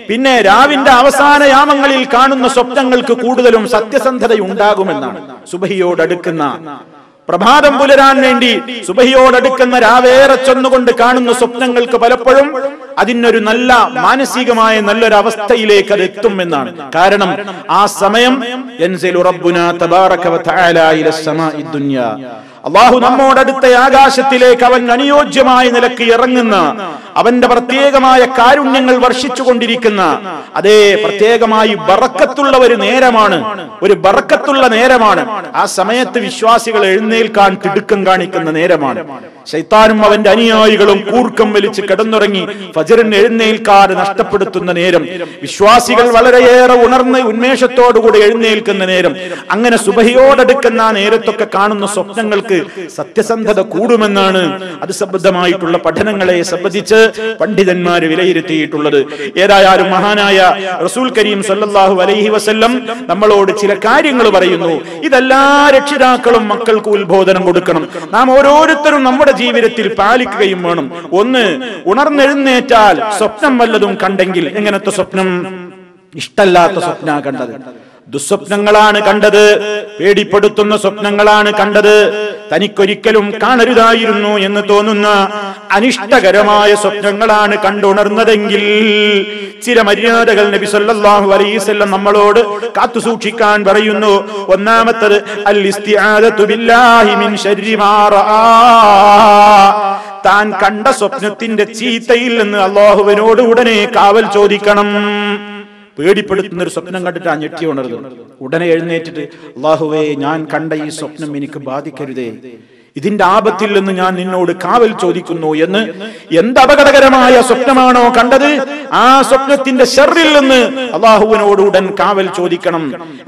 പിന്നെ രാവിന്റെ അവസാന യാമങ്ങളിൽ കാണുന്ന സ്വപ്നങ്ങൾക്ക് കൂടുതലും സത്യസന്ധത ഉണ്ടാകുമെന്നാണ്. സുബഹിയോടടുക്കുന്ന പ്രഭാതം പുലരാൻ വേണ്ടി സുബഹിയോടടുക്കുന്ന രാവേറെ ചെന്നുകൊണ്ട് കാണുന്ന സ്വപ്നങ്ങൾക്ക് പലപ്പോഴും അതിനൊരു നല്ല മാനസികമായ നല്ലൊരു അവസ്ഥയിലേക്ക് അത് എത്തുമെന്നാണ്. കാരണം ആ സമയം യൻസിലു റബ്ബുനാ തബാറക വ തആല ഇല സമാഇ ദുനിയ, അല്ലാഹു നമ്മോടടുത്ത ആകാശത്തിലേക്ക് അവൻ അനുയോജ്യമായ നിലക്ക് ഇറങ്ങുന്ന, അവന്റെ പ്രത്യേകമായ കാരുണ്യങ്ങൾ വർഷിച്ചുകൊണ്ടിരിക്കുന്ന, അതേ പ്രത്യേകമായി ബറക്കത്തുള്ള ഒരു നേരമാണ്, ഒരു ബറക്കത്തുള്ള നേരമാണ്. ആ സമയത്ത് വിശ്വാസികൾ എഴുന്നേൽക്കാൻ തിടുക്കം കാണിക്കുന്ന നേരമാണ്. ശൈത്താനും അവന്റെ അനുയായികളും കൂർക്കം വലിച്ച് കിടന്നുറങ്ങി ഫജ്റിന് എഴുന്നേൽക്കാതെ നഷ്ടപ്പെടുത്തുന്ന നേരം, വിശ്വാസികൾ വളരെയേറെ ഉണർന്ന് ഉന്മേഷത്തോടുകൂടി എഴുന്നേൽക്കുന്ന നേരം. അങ്ങനെ സുബഹിയോടടുക്കുന്ന ആ നേരത്തൊക്കെ കാണുന്ന സ്വപ്നങ്ങൾക്ക് സത്യസന്ധത കൂടുമെന്നാണ് അത് സംബന്ധമായിട്ടുള്ള പഠനങ്ങളെ സംബന്ധിച്ച് പണ്ഡിതന്മാര് വിലയിരുത്തിയിട്ടുള്ളത്. ഏതായാലും മഹാനായ റസൂൽ കരീം സല്ലല്ലാഹു അലൈഹി വസല്ലം നമ്മളോട് ചില കാര്യങ്ങൾ പറയുന്നു. ഇതെല്ലാ രക്ഷിതാക്കളും മക്കൾക്ക് ഉത്ബോധനം കൊടുക്കണം. നാം ഓരോരുത്തരും നമ്മുടെ ജീവിതത്തിൽ പാലിക്കുകയും വേണം. ഒന്ന്, ഉണർന്നെഴുന്നേറ്റാൽ സ്വപ്നം വല്ലതും കണ്ടെങ്കിൽ, എങ്ങനത്തെ സ്വപ്നം? ഇഷ്ടല്ലാത്ത സ്വപ്ന കണ്ടത്, ദുസ്വപ്നങ്ങളാണ് കണ്ടത്, പേടിപ്പെടുത്തുന്ന സ്വപ്നങ്ങളാണ് കണ്ടത്, തനിക്കൊരിക്കലും കാണരുതായിരുന്നു എന്ന് തോന്നുന്ന അനിഷ്ടകരമായ സ്വപ്നങ്ങളാണ് കണ്ടുണർന്നതെങ്കിൽ ചില മര്യാദകൾ നബി സല്ലല്ലാഹു അലൈഹി വസല്ലം നമ്മളോട് കാത്തുസൂക്ഷിക്കാൻ പറയുന്നു. ഒന്നാമത്തത് അൽ ഇസ്തിആദതു ബില്ലാഹി മിൻ ശർരി മാ റആ, താൻ കണ്ട സ്വപ്നത്തിന്റെ ചീത്തയിൽ നിന്ന് അല്ലാഹുവിനോട് ഉടനെ കാവൽ ചോദിക്കണം. പേടിപ്പെടുത്തുന്ന ഒരു സ്വപ്നം കണ്ടിട്ട് ആ ഞെട്ടി ഉണർന്നു. ഉടനെ എഴുന്നേറ്റിട്ട് അല്ലാഹുവേ, ഞാൻ കണ്ട ഈ സ്വപ്നം എനിക്ക് ബാധിക്കരുതേ, ഇതിന്റെ ആപത്തിൽ നിന്ന് ഞാൻ നിന്നോട് കാവൽ ചോദിക്കുന്നു എന്ന്. എന്ത് അപകടകരമായ സ്വപ്നമാണോ കണ്ടത്, ആ സ്വപ്നത്തിന്റെ ശർറിൽ നിന്ന് അല്ലാഹുവിനോട് ഉടൻ കാവൽ ചോദിക്കണം.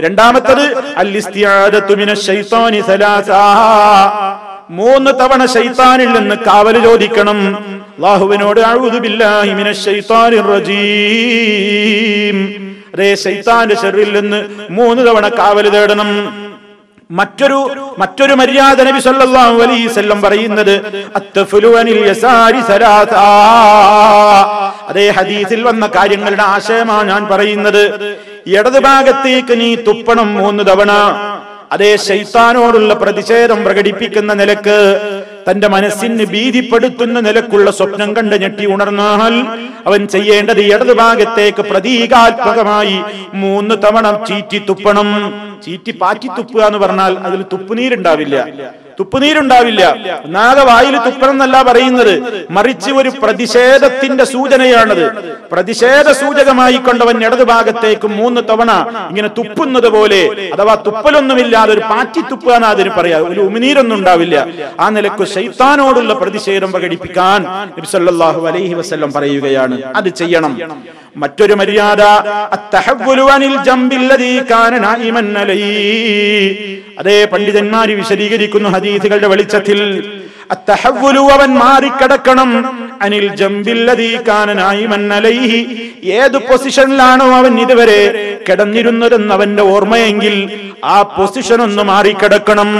രണ്ടാമത്തത് അൽ ഇസ്തിആദതു മിനശ് ശൈത്താനി സലാസാ, 3 തവണ ശൈത്താനിൽ നിന്ന് കാവൽ ചോദിക്കണം. അല്ലാഹുവിനോട് അഊദു ബില്ലാഹി മിനശ് ശൈത്താനിർ റജീം, അതേ ശൈത്താന്റെ ശർറിൽ നിന്ന് 3 തവണ കാവൽ തേടണം. മറ്റൊരു മര്യാദ നബി സല്ലല്ലാഹു അലൈഹി വസല്ലം പറയുന്നത് അത്തഫലു അനിൽ യസാരി സലാസാ, അതേ ഹദീസിൽ വന്ന കാര്യങ്ങളുടെ ആശയമാണ് ഞാൻ പറയുന്നത്. ഇടത് ഭാഗത്തേക്ക് നീ തുപ്പണം 3 തവണ. അതേ ശൈത്താനോടുള്ള പ്രതിഷേധം പ്രകടിപ്പിക്കുന്ന നിലക്ക്, തന്റെ മനസ്സിന് ഭീതിപ്പെടുത്തുന്ന നിലക്കുള്ള സ്വപ്നം കണ്ട് ഞെട്ടി ഉണർന്നാൽ അവൻ ചെയ്യേണ്ടത് ഇടത് ഭാഗത്തേക്ക് പ്രതീകാത്മകമായി 3 തവണ ചീറ്റി തുപ്പണം. ചീറ്റി പാറ്റി തുപ്പുക എന്ന് പറഞ്ഞാൽ അതിൽ തുപ്പുനീരുണ്ടാവില്ല. ഒന്നാകെ വായിൽ തുപ്പണം എന്നല്ല പറയുന്നത്, മറിച്ച് ഒരു പ്രതിഷേധത്തിന്റെ സൂചനയാണത്. പ്രതിഷേധ സൂചകമായി കൊണ്ടവൻ ഇടത് ഭാഗത്തേക്ക് 3 തവണ ഇങ്ങനെ തുപ്പുന്നത് പോലെ, അഥവാ തുപ്പലൊന്നുമില്ലാതെ ഒരു പാറ്റി തുപ്പുക എന്ന് അതിന് പറയാം, ഒരു ഉമിനീരൊന്നും ഉണ്ടാവില്ല. ആ നിലക്ക് ശൈത്താനോടുള്ള പ്രതിഷേധം പ്രകടിപ്പിക്കാൻ നബി സല്ലല്ലാഹു അലൈഹി വസല്ലം പറയുകയാണ്. അത് ചെയ്യണം. മറ്റൊരു മര്യാദ അത്തഹവ്വുലു അനിൽ ജംബില്ലദീ കാന നായിമൻ അലൈഹി, അതേ പണ്ഡിതന്മാർ വിശദീകരിക്കുന്നു ഹദീസുകളുടെ വെളിച്ചത്തിൽ. അത്തഹവ്വുലു, അവൻ മാറിക്കിടക്കണം, അനിൽ ജംബില്ലദീ കാന നായിമൻ അലൈഹി, ഏത് പൊസിഷനിലാണോ അവൻ ഇതുവരെ കിടന്നിരുന്നതെന്ന് അവന്റെ ഓർമ്മയെങ്കിൽ ആ പൊസിഷൻ ഒന്ന് മാറിക്കിടക്കണം.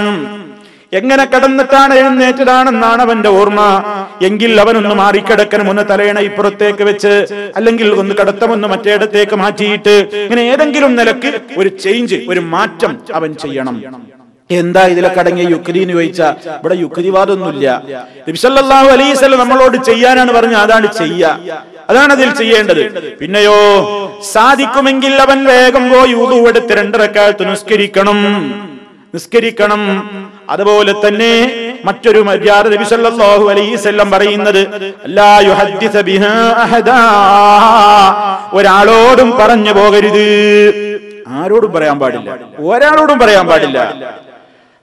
എങ്ങനെ കിടന്നിട്ടാണ് എഴുന്നേറ്റതാണെന്നാണ് അവന്റെ ഓർമ്മ എങ്കിൽ അവനൊന്ന് മാറിക്കിടക്കണം. ഒന്ന് തലയണ ഇപ്പുറത്തേക്ക് വെച്ച്, അല്ലെങ്കിൽ ഒന്ന് കിടത്തമൊന്ന് മറ്റേടത്തേക്ക് മാറ്റിയിട്ട്, ഇങ്ങനെ ഏതെങ്കിലും നിലക്ക് ഒരു ചേഞ്ച്, ഒരു മാറ്റം അവൻ ചെയ്യണം. എന്താ ഇതിലൊക്കെ അടങ്ങിയ യുക്തി എന്ന് ചോദിച്ചാ, ഇവിടെ യുക്തിവാദമൊന്നുമില്ല. നബി സല്ലല്ലാഹു അലൈഹി വസല്ലം നമ്മളോട് ചെയ്യാനാണ് പറഞ്ഞത്, അതാണ് അതാണ് അതിൽ ചെയ്യേണ്ടത്. പിന്നെയോ സാധിക്കുമെങ്കിൽ അവൻ വേഗം പോയി വുദു എടുത്ത് 2 റക്അത്ത് നിസ്കരിക്കണം. അതുപോലെ തന്നെ മറ്റൊരു മര്യാദ നബി സല്ലല്ലാഹു അലൈഹി വസല്ലം പറയുന്നത് അല്ലാ യുഹദ്ദിസ ബിഹാ അഹദാ, ഒരാളോടും പറഞ്ഞു പോകരുത്. ആരോടും പറയാൻ പാടില്ല, ഒരാളോടും പറയാൻ പാടില്ല.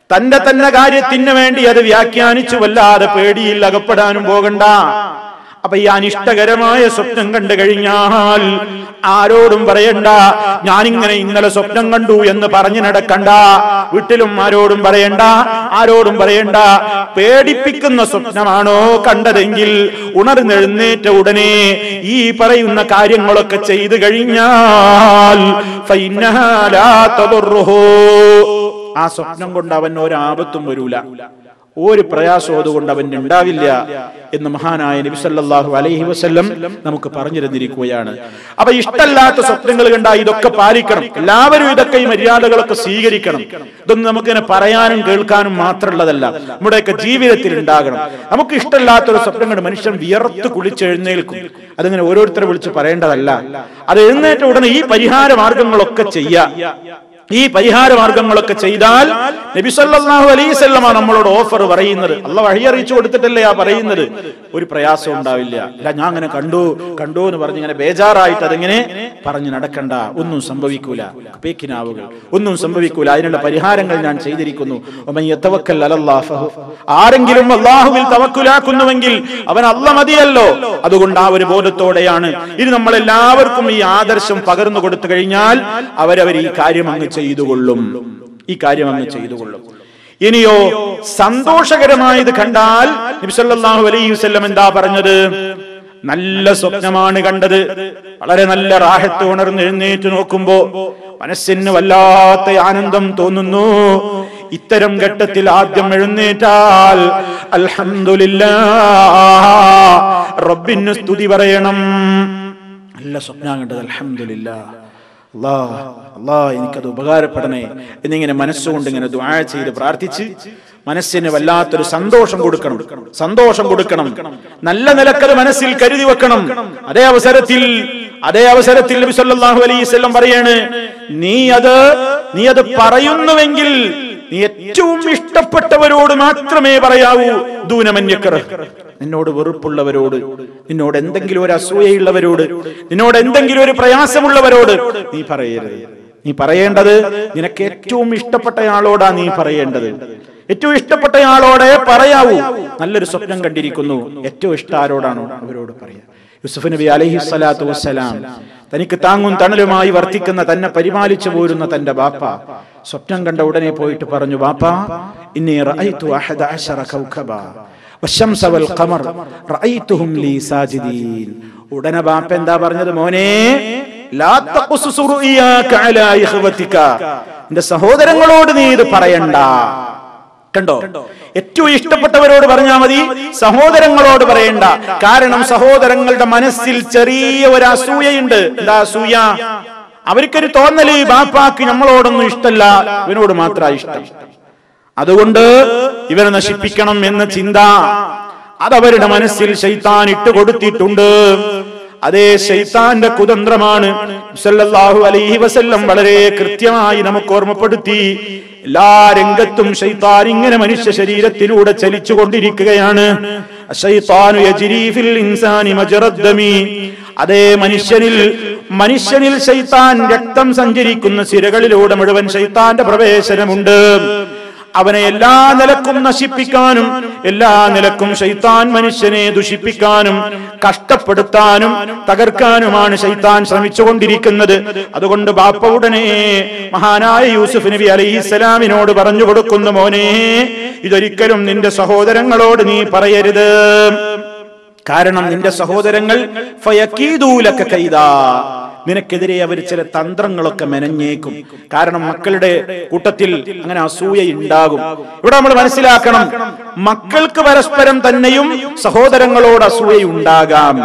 തന്റെ തന്നെ കാര്യത്തിന് വേണ്ടി അത് വ്യാഖ്യാനിച്ചു വല്ലാതെ പേടിയിൽ അകപ്പെടാനും പോകണ്ട. അപ്പൊ ഈ അനിഷ്ടകരമായ സ്വപ്നം കണ്ടു കഴിഞ്ഞാൽ ആരോടും പറയണ്ട, ഞാനിങ്ങനെ ഇന്നലെ സ്വപ്നം കണ്ടു എന്ന് പറഞ്ഞു നടക്കണ്ട. വീട്ടിലും ആരോടും പറയണ്ട. പേടിപ്പിക്കുന്ന സ്വപ്നമാണോ കണ്ടതെങ്കിൽ ഉണർന്നെഴുന്നേറ്റ ഉടനെ ഈ പറയുന്ന കാര്യങ്ങളൊക്കെ ചെയ്തു കഴിഞ്ഞാൽ ആ സ്വപ്നം കൊണ്ട് അവൻ ഒരാപത്തും വരൂല, ഒരു പ്രയാസവും അതുകൊണ്ട് അവന് ഉണ്ടാവില്ല എന്ന് മഹാനായ നബി സല്ലല്ലാഹു അലൈഹി വസല്ലം നമുക്ക് പറഞ്ഞു തന്നിരിക്കുകയാണ്. അപ്പൊ ഇഷ്ടമല്ലാത്ത സ്വപ്നങ്ങൾ കണ്ടാൽ ഇതൊക്കെ പാലിക്കണം. എല്ലാവരും ഇതൊക്കെ ഈ മര്യാദകളൊക്കെ സ്വീകരിക്കണം. ഇതൊന്നും നമുക്കിങ്ങനെ പറയാനും കേൾക്കാനും മാത്രമുള്ളതല്ല, നമ്മുടെയൊക്കെ ജീവിതത്തിൽ ഉണ്ടാകണം. നമുക്ക് ഇഷ്ടമല്ലാത്തൊരു സ്വപ്നം കണ്ട് മനുഷ്യൻ വിയർത്ത് കുളിച്ചെഴുന്നേൽക്കും. അതിങ്ങനെ ഓരോരുത്തരെ വിളിച്ച് പറയേണ്ടതല്ല. അത് എഴുന്നേറ്റ ഉടനെ ഈ പരിഹാര മാർഗങ്ങളൊക്കെ ചെയ്യാം. ഈ പരിഹാര മാർഗങ്ങളൊക്കെ ചെയ്താൽ നബി സല്ലല്ലാഹു അലൈഹി വസല്ലമ നമ്മളോട് ഓഫർ പറയുന്നത്, അല്ലാഹു വഹി അറിയിച്ചു കൊടുത്തിട്ടല്ലേ ആ പറയുന്നത്, ഒരു പ്രയാസം ഉണ്ടാവില്ല. അല്ല ഞാൻ അങ്ങനെ കണ്ടു എന്ന് പറഞ്ഞ് ഇങ്ങനെ ബേജാറായിട്ട് അതിങ്ങനെ പറഞ്ഞു നടക്കണ്ട, ഒന്നും സംഭവിക്കൂല, പേക്കിനാവുകൾ ഒന്നും സംഭവിക്കൂല. അതിനുള്ള പരിഹാരങ്ങൾ ഞാൻ ചെയ്തിരിക്കുന്നു. ആരെങ്കിലും അല്ലാഹുവിൽ തവക്കുലാക്കുന്നുവെങ്കിൽ അവൻ അല്ലാഹ് മതിയല്ലോ. അതുകൊണ്ട് ആ ഒരു ബോധത്തോടെയാണ് ഇത് നമ്മളെല്ലാവർക്കും ഈ ആദർശം പകർന്നു കൊടുത്തു കഴിഞ്ഞാൽ അവരവർ ഈ കാര്യം അങ്ങ് ചെയ്തുകൊള്ളും. ഇനിയോ സന്തോഷകരമായത് കണ്ടാൽ നബി സല്ലല്ലാഹു അലൈഹി വസല്ലം എന്താ പറഞ്ഞത്? നല്ല സ്വപ്നമാണ് കണ്ടത്, വളരെ നല്ല റാഹത്ത്, ഉണർന്നെഴുന്നേറ്റ് നോക്കുമ്പോ മനസ്സിന് വല്ലാത്ത ആനന്ദം തോന്നുന്നു. ഇത്തരം ഘട്ടത്തിൽ ആദ്യം എഴുന്നേറ്റാൽ അൽഹംദുലില്ലാഹ്, റബ്ബിന് സ്തുതി പറയണം. നല്ല സ്വപ്നം കണ്ടത്, അൽഹംദുലില്ലാഹ്, അല്ലാഹ് എനിക്കത് ഉപകാരപ്പെടണേ എന്നിങ്ങനെ മനസ്സുകൊണ്ട് ഇങ്ങനെ ദുആ ചെയ്ത് പ്രാർത്ഥിച്ച് മനസ്സിന് വല്ലാത്തൊരു സന്തോഷം കൊടുക്കണം. നല്ല നിലക്കത് മനസ്സിൽ കരുതി വെക്കണം. അതേ അവസരത്തിൽ നബി സല്ലല്ലാഹു അലൈഹി വസല്ലം പറയാണ്, നീ അത് പറയുന്നുവെങ്കിൽ നീ ഏറ്റവും ഇഷ്ടപ്പെട്ടവരോട് മാത്രമേ പറയാവൂ. ദൂനമന്യക്കർ, നിന്നോട് വെറുപ്പുള്ളവരോട്, നിന്നോട് എന്തെങ്കിലും ഒരു അസൂയയുള്ളവരോട്, നിന്നോട് എന്തെങ്കിലും ഒരു പ്രയാസമുള്ളവരോട് നീ പറയരുത്. നീ പറയേണ്ടത് നിനക്ക് ഏറ്റവും ഇഷ്ടപ്പെട്ടയാളോടാ നീ പറയേണ്ടത്. ഏറ്റവും ഇഷ്ടപ്പെട്ടയാളോടെ പറയാവൂ. നല്ലൊരു സ്വപ്നം കണ്ടിരിക്കുന്നു, ഏറ്റവും ഇഷ്ടം ആരോടാണോ അവരോട് പറയാം. യൂസുഫ് നബി അലൈഹി സ്വലാത്തു വസ്സലാം തനിക്ക് താങ്ങും തണലുമായി വർത്തിക്കുന്ന, തന്നെ പരിപാലിച്ചു പോരുന്ന തന്റെ ബാപ്പ സ്വപ്നം കണ്ട ഉടനെ പോയിട്ട് പറഞ്ഞു, ബാപ്പാ ഇന്നി റഅയ്തു 11 കൗകബാ വശംസ വൽ ഖമർ റഅയ്തുഹും ലീ സാജിദീൻ. ഉടനെ ബാപ്പ എന്താ പറഞ്ഞത്? മോനെ, ലാ തഖുസ്സു റുയാക അലാ ഇഖ്വതിക, നിന്റെ സഹോദരങ്ങളോട് നീ ഇത് പറയണ്ട. കണ്ടോ, ഏറ്റവും ഇഷ്ടപ്പെട്ടവരോട് പറഞ്ഞാൽ മതി, സഹോദരങ്ങളോട് പറയണ്ട. കാരണം സഹോദരങ്ങളുടെ മനസ്സിൽ ചെറിയ ഒരു അസൂയയുണ്ട്. എന്താ അസൂയ? അവർക്കൊരു തോന്നല്, ബാപ്പാക്ക് നമ്മളോടൊന്നും ഇഷ്ടമല്ല, ഇവനോട് മാത്രമാണ് ഇഷ്ടം, അതുകൊണ്ട് ഇവരെ നശിപ്പിക്കണം എന്ന ചിന്ത അതവരുടെ മനസ്സിൽ ശൈത്താൻ ഇട്ടുകൊടുത്തിട്ടുണ്ട്. അതേ ശൈത്താന്റെ കുതന്ത്രമാണ് സല്ലല്ലാഹു അലൈഹി വസല്ലം വളരെ കൃത്യമായി നമുക്ക് ഓർമ്മപ്പെടുത്തി. എല്ലാ രംഗത്തും ശൈത്താൻ ഇങ്ങനെ മനുഷ്യ ശരീരത്തിലൂടെ ചലിച്ചുകൊണ്ടിരിക്കുകയാണ്. ശൈത്താനു യജ്രി ഫിൽ ഇൻസാനി മജ്റദ്ദമി, അതേ മനുഷ്യനിൽ ശൈത്താൻ രക്തം സഞ്ചരിക്കുന്ന സിരകളിലൂടെ മുഴുവൻ ശൈത്താന്റെ പ്രവേശനമുണ്ട്. അവനെ എല്ലാ നിലക്കും നശിപ്പിക്കാനും, എല്ലാ നിലക്കും ശൈത്താൻ മനുഷ്യനെ ദുഷിപ്പിക്കാനും, കഷ്ടപ്പെടുത്താനും, തകർക്കാനുമാണ് ശൈത്താൻ ശ്രമിച്ചുകൊണ്ടിരിക്കുന്നത്. അതുകൊണ്ട് ബാപ്പ ഉടനെ മഹാനായ യൂസുഫ് നബി അലൈഹിസ്സലാമിനോട് പറഞ്ഞു കൊടുക്കുന്നു, മോനെ, ഇതൊരിക്കലും നിന്റെ സഹോദരങ്ങളോട് നീ പറയരുത്. കാരണം നിന്റെ സഹോദരങ്ങൾ ഫയകീദൂലക കൈദാ, നിനക്കെതിരെ അവർ ചില തന്ത്രങ്ങളൊക്കെ മെനഞ്ഞേക്കും. കാരണം മക്കളുടെ കൂട്ടത്തിൽ അങ്ങനെ അസൂയ ഉണ്ടാകും. ഇവിടെ നമ്മൾ മനസ്സിലാക്കണം, മക്കൾക്ക് പരസ്പരം തന്നെയും സഹോദരങ്ങളോട് അസൂയ ഉണ്ടാകാം.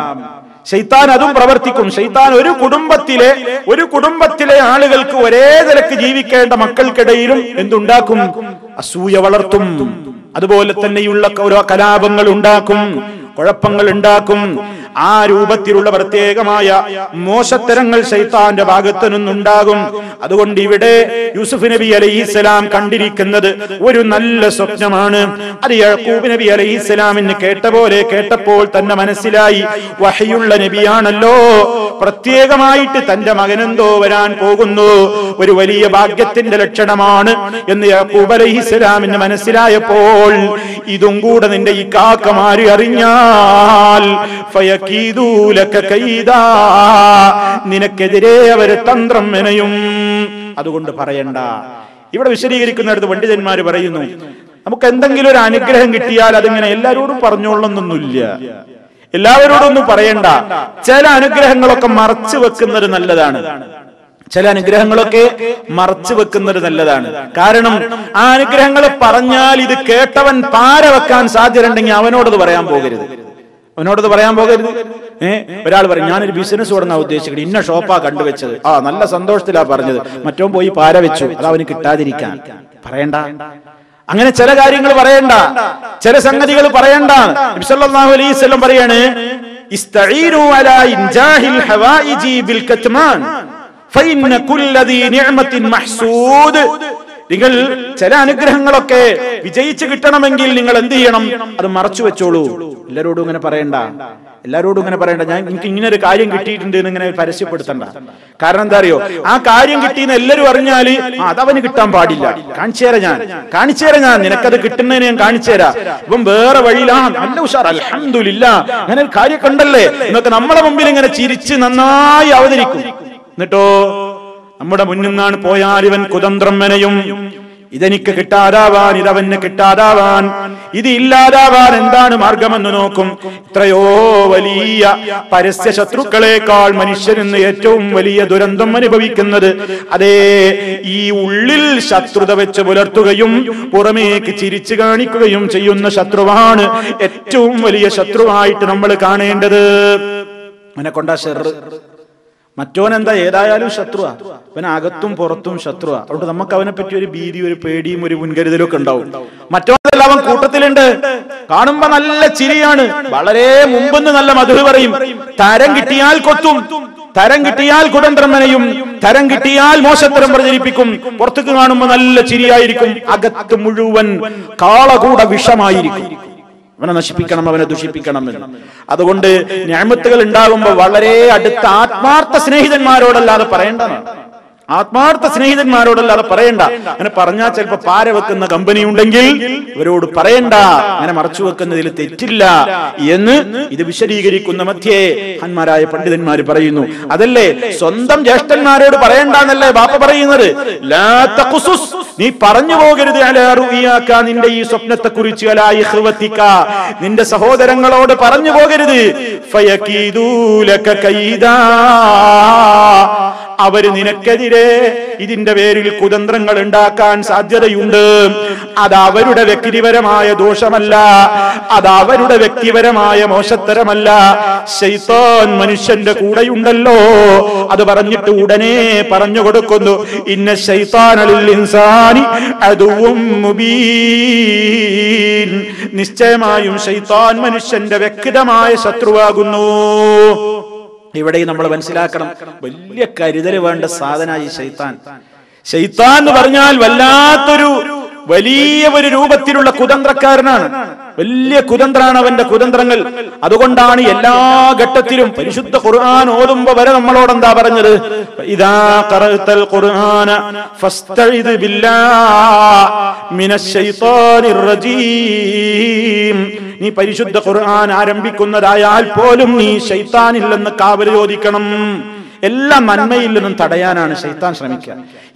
ശൈത്താൻ അതും പ്രവർത്തിക്കും. ശൈത്താൻ ഒരു കുടുംബത്തിലെ ആളുകൾക്ക് ഒരേ നിലക്ക് ജീവിക്കേണ്ട മക്കൾക്കിടയിലും എന്തുണ്ടാക്കും? അസൂയ വളർത്തും. അതുപോലെ തന്നെയുള്ള ഓരോ കലാപങ്ങൾ ഉണ്ടാക്കും, കുഴപ്പങ്ങൾ ഉണ്ടാക്കും. ആ രൂപത്തിലുള്ള പ്രത്യേകമായ മോശത്തരങ്ങൾ ശൈത്താന്റെ ഭാഗത്തു നിന്നുണ്ടാകും. അതുകൊണ്ട് ഇവിടെ യൂസുഫ് നബി അലൈഹിസ്സലാം കണ്ടിരിക്കുന്നത് ഒരു നല്ല സ്വപ്നമാണ്. അത് യാക്കൂബ് നബി അലൈഹിസ്സലാമിന് കേട്ടപ്പോൾ തന്നെ മനസ്സിലായി, വഹയുള്ള നബിയാണല്ലോ, പ്രത്യേകമായിട്ട് തന്റെ മകനെന്തോ വരാൻ പോകുന്നു, ഒരു വലിയ ഭാഗ്യത്തിന്റെ ലക്ഷണമാണ് എന്ന് യാക്കൂബ് അലൈഹിസ്സലാമിന് മനസ്സിലായപ്പോൾ, ഇതും കൂടെ നിന്റെ ഈ കാക്കമാര് അറിഞ്ഞാൽ ഫയകീദൂ ലക കൈദാ, നിനക്കെതിരെ അവര് തന്ത്രം മെനയും. അതുകൊണ്ട് പറയണ്ട. ഇവിടെ വിശദീകരിക്കുന്നിടത്ത് പണ്ഡിതന്മാര് പറയുന്നു, നമുക്ക് എന്തെങ്കിലും ഒരു അനുഗ്രഹം കിട്ടിയാൽ അതിങ്ങനെ എല്ലാവരോടും പറഞ്ഞോളണമെന്നൊന്നുമില്ല, എല്ലാവരോടും ഒന്നും പറയണ്ട. ചില അനുഗ്രഹങ്ങളൊക്കെ മറച്ചു വെക്കുന്നത് നല്ലതാണ്. ചില അനുഗ്രഹങ്ങളൊക്കെ മറച്ചു വെക്കുന്നത് നല്ലതാണ്. കാരണം ആ അനുഗ്രഹങ്ങൾ പറഞ്ഞാൽ ഇത് കേട്ടവൻ പാര വെക്കാൻ സാധ്യതയുണ്ടെങ്കിൽ അവനോടത് പറയാൻ പോകരുത്. ഒരാൾ പറയും, ഞാനൊരു ബിസിനസ് തുടങ്ങാൻ ഉദ്ദേശിക്കുന്നത്, ഇന്ന ഷോപ്പാ കണ്ടുവെച്ചത്, നല്ല സന്തോഷത്തിലാ പറഞ്ഞത്, മറ്റോ പോയി പാര വെച്ചു, അത് അവന് കിട്ടാതിരിക്കാൻ പറയണ്ട. അങ്ങനെ ചില കാര്യങ്ങൾ പറയണ്ട, ചില സംഗതികൾ പറയണ്ട. നബി സല്ലല്ലാഹു അലൈഹി വസല്ലം പറയാണ്, ഇസ്തഈനു അലാ ഇൻജാഹിൽ ഹവായിജി ബിൽ കത്മാൻ ഫഇന്ന കുല്ലദീ നിഅമത്തിൻ മഹ്സൂദ്. നിങ്ങൾ ചില അനുഗ്രഹങ്ങളൊക്കെ വിജയിച്ചു കിട്ടണമെങ്കിൽ നിങ്ങൾ എന്ത് ചെയ്യണം? അത് മറച്ചു വെച്ചോളൂ. എല്ലാരോടും ഇങ്ങനെ പറയണ്ട. ഞാൻ എനിക്ക് ഇങ്ങനെ ഒരു കാര്യം കിട്ടിയിട്ടുണ്ട് എന്ന് ഇങ്ങനെ പരസ്യപ്പെടുത്തണ്ട. കാരണം എന്താ അറിയോ, ആ കാര്യം കിട്ടിയെന്ന് എല്ലാവരും അറിഞ്ഞാല് അതവന് കിട്ടാൻ പാടില്ല. കാണിച്ചു തരാം ഞാൻ നിനക്കത് കിട്ടുന്നതിന് ഞാൻ കാണിച്ചു തരാം. ഇപ്പം വേറെ വഴിയിലാണ്, നല്ല ഉഷാർ, അൽഹംദുലില്ലാഹ്, അങ്ങനെ ഒരു കാര്യം കണ്ടല്ലേ എന്നൊക്കെ നമ്മളെ മുമ്പിൽ ഇങ്ങനെ ചിരിച്ച് നന്നായി അവതരിക്കും. എന്നിട്ടോ നമ്മുടെ മുന്നിൽ നിന്നാണ് പോയാൽ ഇവൻ കുതന്ത്രം മെനയും. ഇതെനിക്ക് കിട്ടാതാവാൻ, ഇതവന് കിട്ടാതാവാൻ, ഇത് ഇല്ലാതാവാൻ എന്താണ് മാർഗമെന്ന് നോക്കും. എത്രയോ വലിയ പരസ്യ ശത്രുക്കളെക്കാൾ മനുഷ്യരിന്ന് ഏറ്റവും വലിയ ദുരന്തം അനുഭവിക്കുന്നത് അതേ ഈ ഉള്ളിൽ ശത്രുത വെച്ച് പുലർത്തുകയും പുറമേക്ക് ചിരിച്ചു കാണിക്കുകയും ചെയ്യുന്ന ശത്രുവാണ് ഏറ്റവും വലിയ ശത്രുവായിട്ട് നമ്മൾ കാണേണ്ടത്. അവനെ കൊണ്ടാ ഷെറ്. മറ്റോനെന്താ, ഏതായാലും ശത്രുവാ, അവൻ അകത്തും പുറത്തും ശത്രുവാ. അതുകൊണ്ട് നമുക്ക് അവനെ പറ്റി ഒരു ഭീതി, ഒരു പേടിയും ഒരു മുൻകരുതലും ഒക്കെ ഉണ്ടാവും. മറ്റോനെല്ലാം അവൻ കൂട്ടത്തിലുണ്ട്, കാണുമ്പോ നല്ല ചിരിയാണ്, വളരെ മുമ്പെന്ന് നല്ല മധുര പറയും. തരം കിട്ടിയാൽ കൊത്തും, തരം കിട്ടിയാൽ കുതന്ത്രം മെനയും, തരം കിട്ടിയാൽ മോശത്തരം പ്രചരിപ്പിക്കും. പുറത്തേക്ക് കാണുമ്പോ നല്ല ചിരിയായിരിക്കും, അകത്ത് മുഴുവൻ കാളകൂട വിഷമായിരിക്കും. അവനെ നശിപ്പിക്കണം, അവനെ ദുഷിപ്പിക്കണം എന്ന്. അതുകൊണ്ട് നിഅമത്തുകൾ ഉണ്ടാകുമ്പോൾ വളരെ അടുത്ത ആത്മാർത്ഥ സ്നേഹിതന്മാരോടല്ലാതെ പറയേണ്ടതാണ്. അങ്ങനെ പറഞ്ഞാൽ ചിലപ്പോ പാര വെക്കുന്ന കമ്പനി ഉണ്ടെങ്കിൽ ഇവരോട് പറയണ്ട, അങ്ങനെ മറച്ചു വെക്കുന്നതിൽ തെറ്റില്ല എന്ന് ഇത് വിശദീകരിക്കുന്ന മധ്യേ മഹാന്മാരായ പണ്ഡിതന്മാർ പറയുന്നു. അതല്ലേ സ്വന്തം ജ്യേഷ്ഠന്മാരോട് പറയണ്ടെന്നല്ലേ ബാപ്പ പറയുന്നത്. ലാ തഖുസുസ്, നീ പറഞ്ഞു പോകരുത്, അലാ റുഇയാക, നിന്റെ ഈ സ്വപ്നത്തെ കുറിച്ച്, അലാ ഇഖ്വതിക, നിന്റെ സഹോദരങ്ങളോട് പറഞ്ഞു പോകരുത്. ഫയകീദൂ ലക കൈദാ, അവര് നിനക്കെതിരെ ഇതിന്റെ പേരിൽ കുതന്ത്രങ്ങൾ ഉണ്ടാക്കാൻ സാധ്യതയുണ്ട്. അത് അവരുടെ വ്യക്തിപരമായ ദോഷമല്ല, അത് അവരുടെ വ്യക്തിപരമായ മോശത്തരമല്ല. ശൈത്താൻ മനുഷ്യന്റെ കൂടെയുണ്ടല്ലോ. അത് പറഞ്ഞിട്ട് ഉടനെ പറഞ്ഞു കൊടുക്കുന്നു, ഇന്ന ശൈത്താന ലിൽ ഇൻസാനി അദുവ്വും മുബീൻ, നിശ്ചയമായും ശൈത്താൻ മനുഷ്യന്റെ വ്യക്തമായ ശത്രുവാകുന്നു. ഇവിടെ നമ്മൾ മനസ്സിലാക്കണം, വലിയ കരുതൽ വേണ്ട സാധന ഈ ശൈത്താൻ. ശൈത്താൻ എന്ന് പറഞ്ഞാൽ വല്ലാത്തൊരു വലിയ ഒരു രൂപത്തിലുള്ള കുതന്ത്രക്കാരനാണ്. വലിയ കുതന്ത്രാണ് അവന്റെ കുതന്ത്രങ്ങൾ. അതുകൊണ്ടാണ് എല്ലാ ഘട്ടത്തിലും പരിശുദ്ധ ഖുർആൻ ഓതുമ്പോ വരെ നമ്മളോട് എന്താ പറഞ്ഞത്? ഇദാ ഖറഅതൽ ഖുർആന ഫസ്തഇദ് ബില്ലാഹി മിനശ് ശൈത്താനിർ റജീം. നീ പരിശുദ്ധ ഖുർആൻ ആരംഭിക്കുന്നതായാൽ പോലും നീ ശൈത്താനിൽ നിന്ന് കാവൽ ചോദിക്കണം. എല്ലാ നന്മയിൽ നിന്നും തടയാനാണ് ശൈത്താൻ ശ്രമിക്കുക.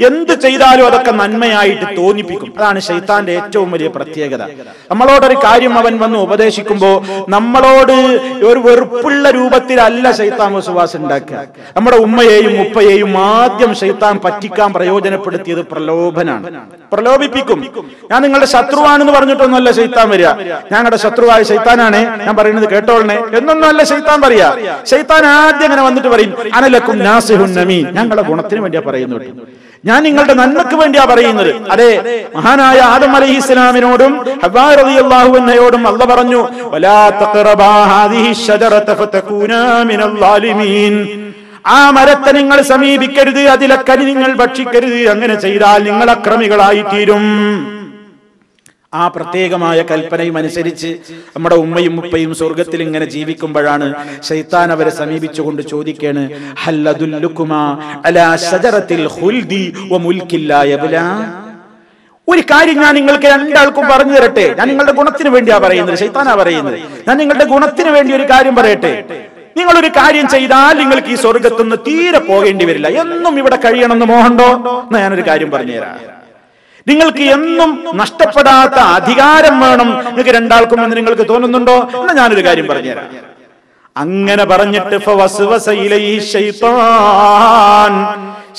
എന്ത് ചെയ്താലും അതൊക്കെ നന്മയായിട്ട് തോന്നിപ്പിക്കും. അതാണ് ശൈത്താന്റെ ഏറ്റവും വലിയ പ്രത്യേകത. നമ്മളോടൊരു കാര്യം അവൻ വന്ന് ഉപദേശിക്കുമ്പോ നമ്മളോട് ഒരു വെറുപ്പുള്ള രൂപത്തിലല്ല ശൈത്താൻ വസ്വാസ് ഉണ്ടാക്കുക. നമ്മുടെ ഉമ്മയെയും ഉപ്പയെയും ആദ്യം ശൈത്താൻ പറ്റിക്കാൻ പ്രയോജനപ്പെടുത്തിയത് പ്രലോഭനാണ്. പ്രലോഭിപ്പിക്കും. ഞാൻ നിങ്ങളുടെ ശത്രുവാണെന്ന് പറഞ്ഞിട്ടൊന്നുമല്ല ശൈത്താൻ വരിക. ഞങ്ങളുടെ ശത്രുവായ ശൈത്താനാണ്, ഞാൻ പറയുന്നത് കേട്ടോളണേ എന്നൊന്നും അല്ല ശൈത്താൻ പറയാ. ശൈത്താൻ ആദ്യം അങ്ങനെ വന്നിട്ട് പറയും, അനലക്കും നാസിഹുൻ നമീൻ, ഞങ്ങളുടെ ഗുണത്തിന് വേണ്ടിയാ പറയുന്നു. ഞാൻ നിങ്ങളുടെ നന്മക്ക് വേണ്ടിയാ പറയുന്നത്. അതെ, മഹാനായ ആദം അലൈഹിസ്സലാമിനോടും ഹവ്വാ റളിയല്ലാഹു അൻഹയോടും അല്ലാഹു പറഞ്ഞു, വലാ തഖറബാ ഹാദിഹി ശജറത ഫതകൂനാ മിനൽ ളാലിമീൻ. ആ മരത്തെ നിങ്ങൾ സമീപിക്കരുത്, അതിലെ കനി നിങ്ങൾ ഭക്ഷിക്കരുത്. അങ്ങനെ ചെയ്താൽ നിങ്ങൾ അക്രമികളായി തീരും. ആ പ്രത്യേകമായ കൽപ്പനയും അനുസരിച്ച് നമ്മുടെ ഉമ്മയും ഉപ്പയും സ്വർഗത്തിൽ ഇങ്ങനെ ജീവിക്കുമ്പോഴാണ് ശൈത്താൻ അവരെ സമീപിച്ചുകൊണ്ട് ചോദിക്കാണ്, ഹൽ അദുല്ലുകുമാ അലാ ശജറത്തിൽ ഖുൽദി വ മുൽക്കിൻ ലാ യബ്ലാ. ഒരു കാര്യം ഞാൻ നിങ്ങൾക്ക് രണ്ടാൾക്കും പറഞ്ഞു തരട്ടെ. ഞാൻ നിങ്ങളുടെ ഗുണത്തിന് വേണ്ടിയാ പറയുന്നത്, ശൈത്താനാ പറയുന്നത്. ഞാൻ നിങ്ങളുടെ ഗുണത്തിന് വേണ്ടി ഒരു കാര്യം പറയട്ടെ. നിങ്ങളൊരു കാര്യം ചെയ്താൽ നിങ്ങൾക്ക് ഈ സ്വർഗത്തുനിന്ന് തീരെ പോകേണ്ടി വരില്ല. എന്നും ഇവിടെ കഴിയണമെന്ന് മോഹമുണ്ടോ? എന്നാ ഞാനൊരു കാര്യം പറഞ്ഞുതരാം. നിങ്ങൾക്ക് എന്നും നഷ്ടപ്പെടാത്ത അധികാരം വേണം നിങ്ങൾക്ക് രണ്ടാൾക്കും എന്ന് നിങ്ങൾക്ക് തോന്നുന്നുണ്ടോ? എന്നാ ഞാനൊരു കാര്യം പറഞ്ഞുതരാം. അങ്ങനെ പറഞ്ഞിട്ട് ഫവസ്വസ ഇലൈഹി ശൈത്താൻ,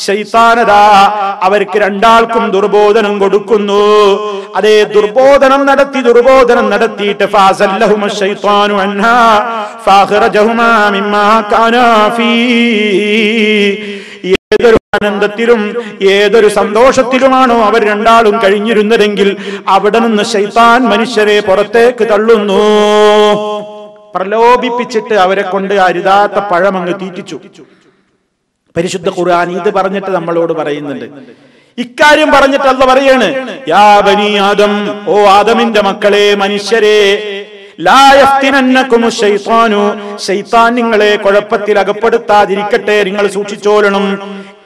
ശൈത്താനതാ അവർക്ക് രണ്ടാൾക്കും ദുർബോധനം കൊടുക്കുന്നു. അതേ, ദുർബോധനം നടത്തിയിട്ട് ഫഅസല്ലഹുമ ശൈത്താനു അൻഹാ ഫഅഖറജഹുമാ മിമ്മാ കാനാ ഫീ. ഏതൊരു ആനന്ദത്തിലും ഏതൊരു സന്തോഷത്തിലുമാണോ അവർ രണ്ടാളും കഴിഞ്ഞിരുന്നതെങ്കിൽ അവിടെ നിന്ന് ശൈത്താൻ മനുഷ്യരെ പുറത്തേക്ക് തള്ളുന്നു. പ്രലോഭിപ്പിച്ചിട്ട് അവരെ കൊണ്ട് അരുതാത്ത പഴം അങ്ങ് തീറ്റിച്ചു. പരിശുദ്ധ ഖുർആൻ ഇത് പറഞ്ഞിട്ട് നമ്മളോട് പറയുന്നുണ്ട്. ഇക്കാര്യം പറഞ്ഞിട്ട് അല്ലാഹു പറയാണ്, യാ ബനി ആദം, ഓ ആദമിന്റെ മക്കളെ, മനുഷ്യരെ, ലാ യഫ്തിനന്നകുമു ശൈത്താനു, ശൈത്താൻ നിങ്ങളെ കുഴപ്പത്തിൽ അകപ്പെടുത്താതിരിക്കട്ടെ, നിങ്ങൾ സൂക്ഷിച്ചോളണം.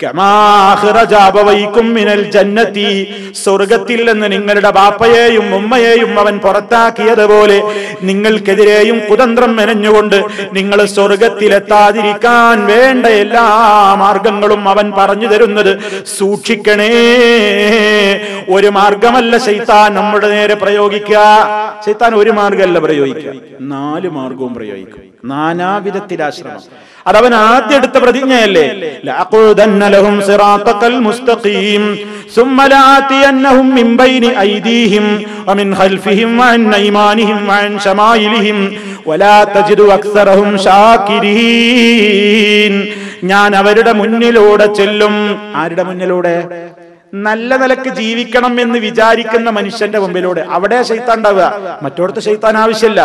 കമാ അഖ്റജ അബവൈകും മിനൽ ജന്നതി, സ്വർഗ്ഗത്തിൽ നിന്ന് നിങ്ങളുടെ ബാപ്പയെയും ഉമ്മയെയും അവൻ പുറത്താക്കിയതുപോലെ നിങ്ങൾക്കെതിരെയും കുതന്ത്രം മെനഞ്ഞുകൊണ്ട് നിങ്ങൾ സ്വർഗ്ഗത്തിലെത്താതിരിക്കാൻ വേണ്ട എല്ലാ മാർഗങ്ങളും അവൻ പറഞ്ഞു തരുന്നത് സൂക്ഷിക്കണേ. ഒരു മാർഗമല്ല ശൈത്താൻ നമ്മുടെ നേരെ പ്രയോഗിക്കുക. ശൈത്താൻ ഒരു മാർഗമല്ല പ്രയോഗിക്കുക, 4 മാർഗവും പ്രയോഗിക്കും. നാനാവിധത്തിലാശ്രമം. അതവൻ ആദ്യം എടുത്ത പ്രതിജ്ഞയല്ലേ, ലഅഖുദന്ന ലഹും സിറാത്തൽ മുസ്തഖീം ثم لآتينهم من بين أيديهم ومن خلفهم وعن أيمانهم وعن شمائلهم ولا تجد أكثرهم شاكرين. ഞാൻ അവരുടെ മുന്നിലൂടെ ചെല്ലും. ആരുടെ മുന്നിലൂടെ? നല്ല നിലക്ക് ജീവിക്കണം എന്ന് വിചാരിക്കുന്ന മനുഷ്യന്റെ മുമ്പിലൂടെ. അവിടെ ശൈത്താൻ ഉണ്ടാവുക, മറ്റോടത്ത് ശൈത്താൻ ആവശ്യമില്ല.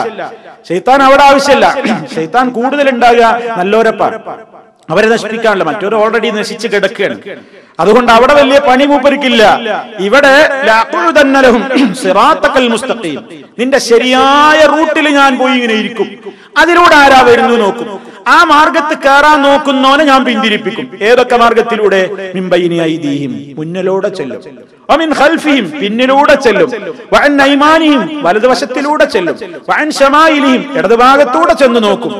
ശൈത്താൻ അവിടെ ആവശ്യമില്ല. ശൈത്താൻ കൂടുതൽ ഉണ്ടാകുക നല്ലോരപ്പാണ്, അവരെ നശിപ്പിക്കാനുള്ള. മറ്റൊരു ഓൾറെഡി നശിച്ച് കിടക്കുകയാണ്. അതുകൊണ്ട് അവിടെ വലിയ പണി മൂപ്പരിക്കില്ല. ഇവിടെ ലഅഖുദന്നലഹും സിറാത്തൽ മുസ്തഖീം, നിന്റെ ശരിയായ റൂട്ടിൽ ഞാൻ പോയി ഇങ്ങനെ ഇരിക്കും. അതിലൂടെ ആരാ വരുന്നു നോക്കും. ആ മാർഗത്ത് കയറാൻ നോക്കുന്നവനെ ഞാൻ പിന്തിരിപ്പിക്കും. ഏതൊക്കെ മാർഗത്തിലൂടെ? മിൻ ബൈനി ഐദീഹിം, മുന്നിലൂടെ ചെല്ലും. വമിൻ ഖൽഫിഹിം, പിന്നിലൂടെ ചെല്ലും. വഅൻ ഐമാനിഹിം, വലതുവശത്തിലൂടെ ചെല്ലും. വഅൻ ശമായിലിഹിം, ഇടതുഭാഗത്തൂടെ ചെന്ന് നോക്കും.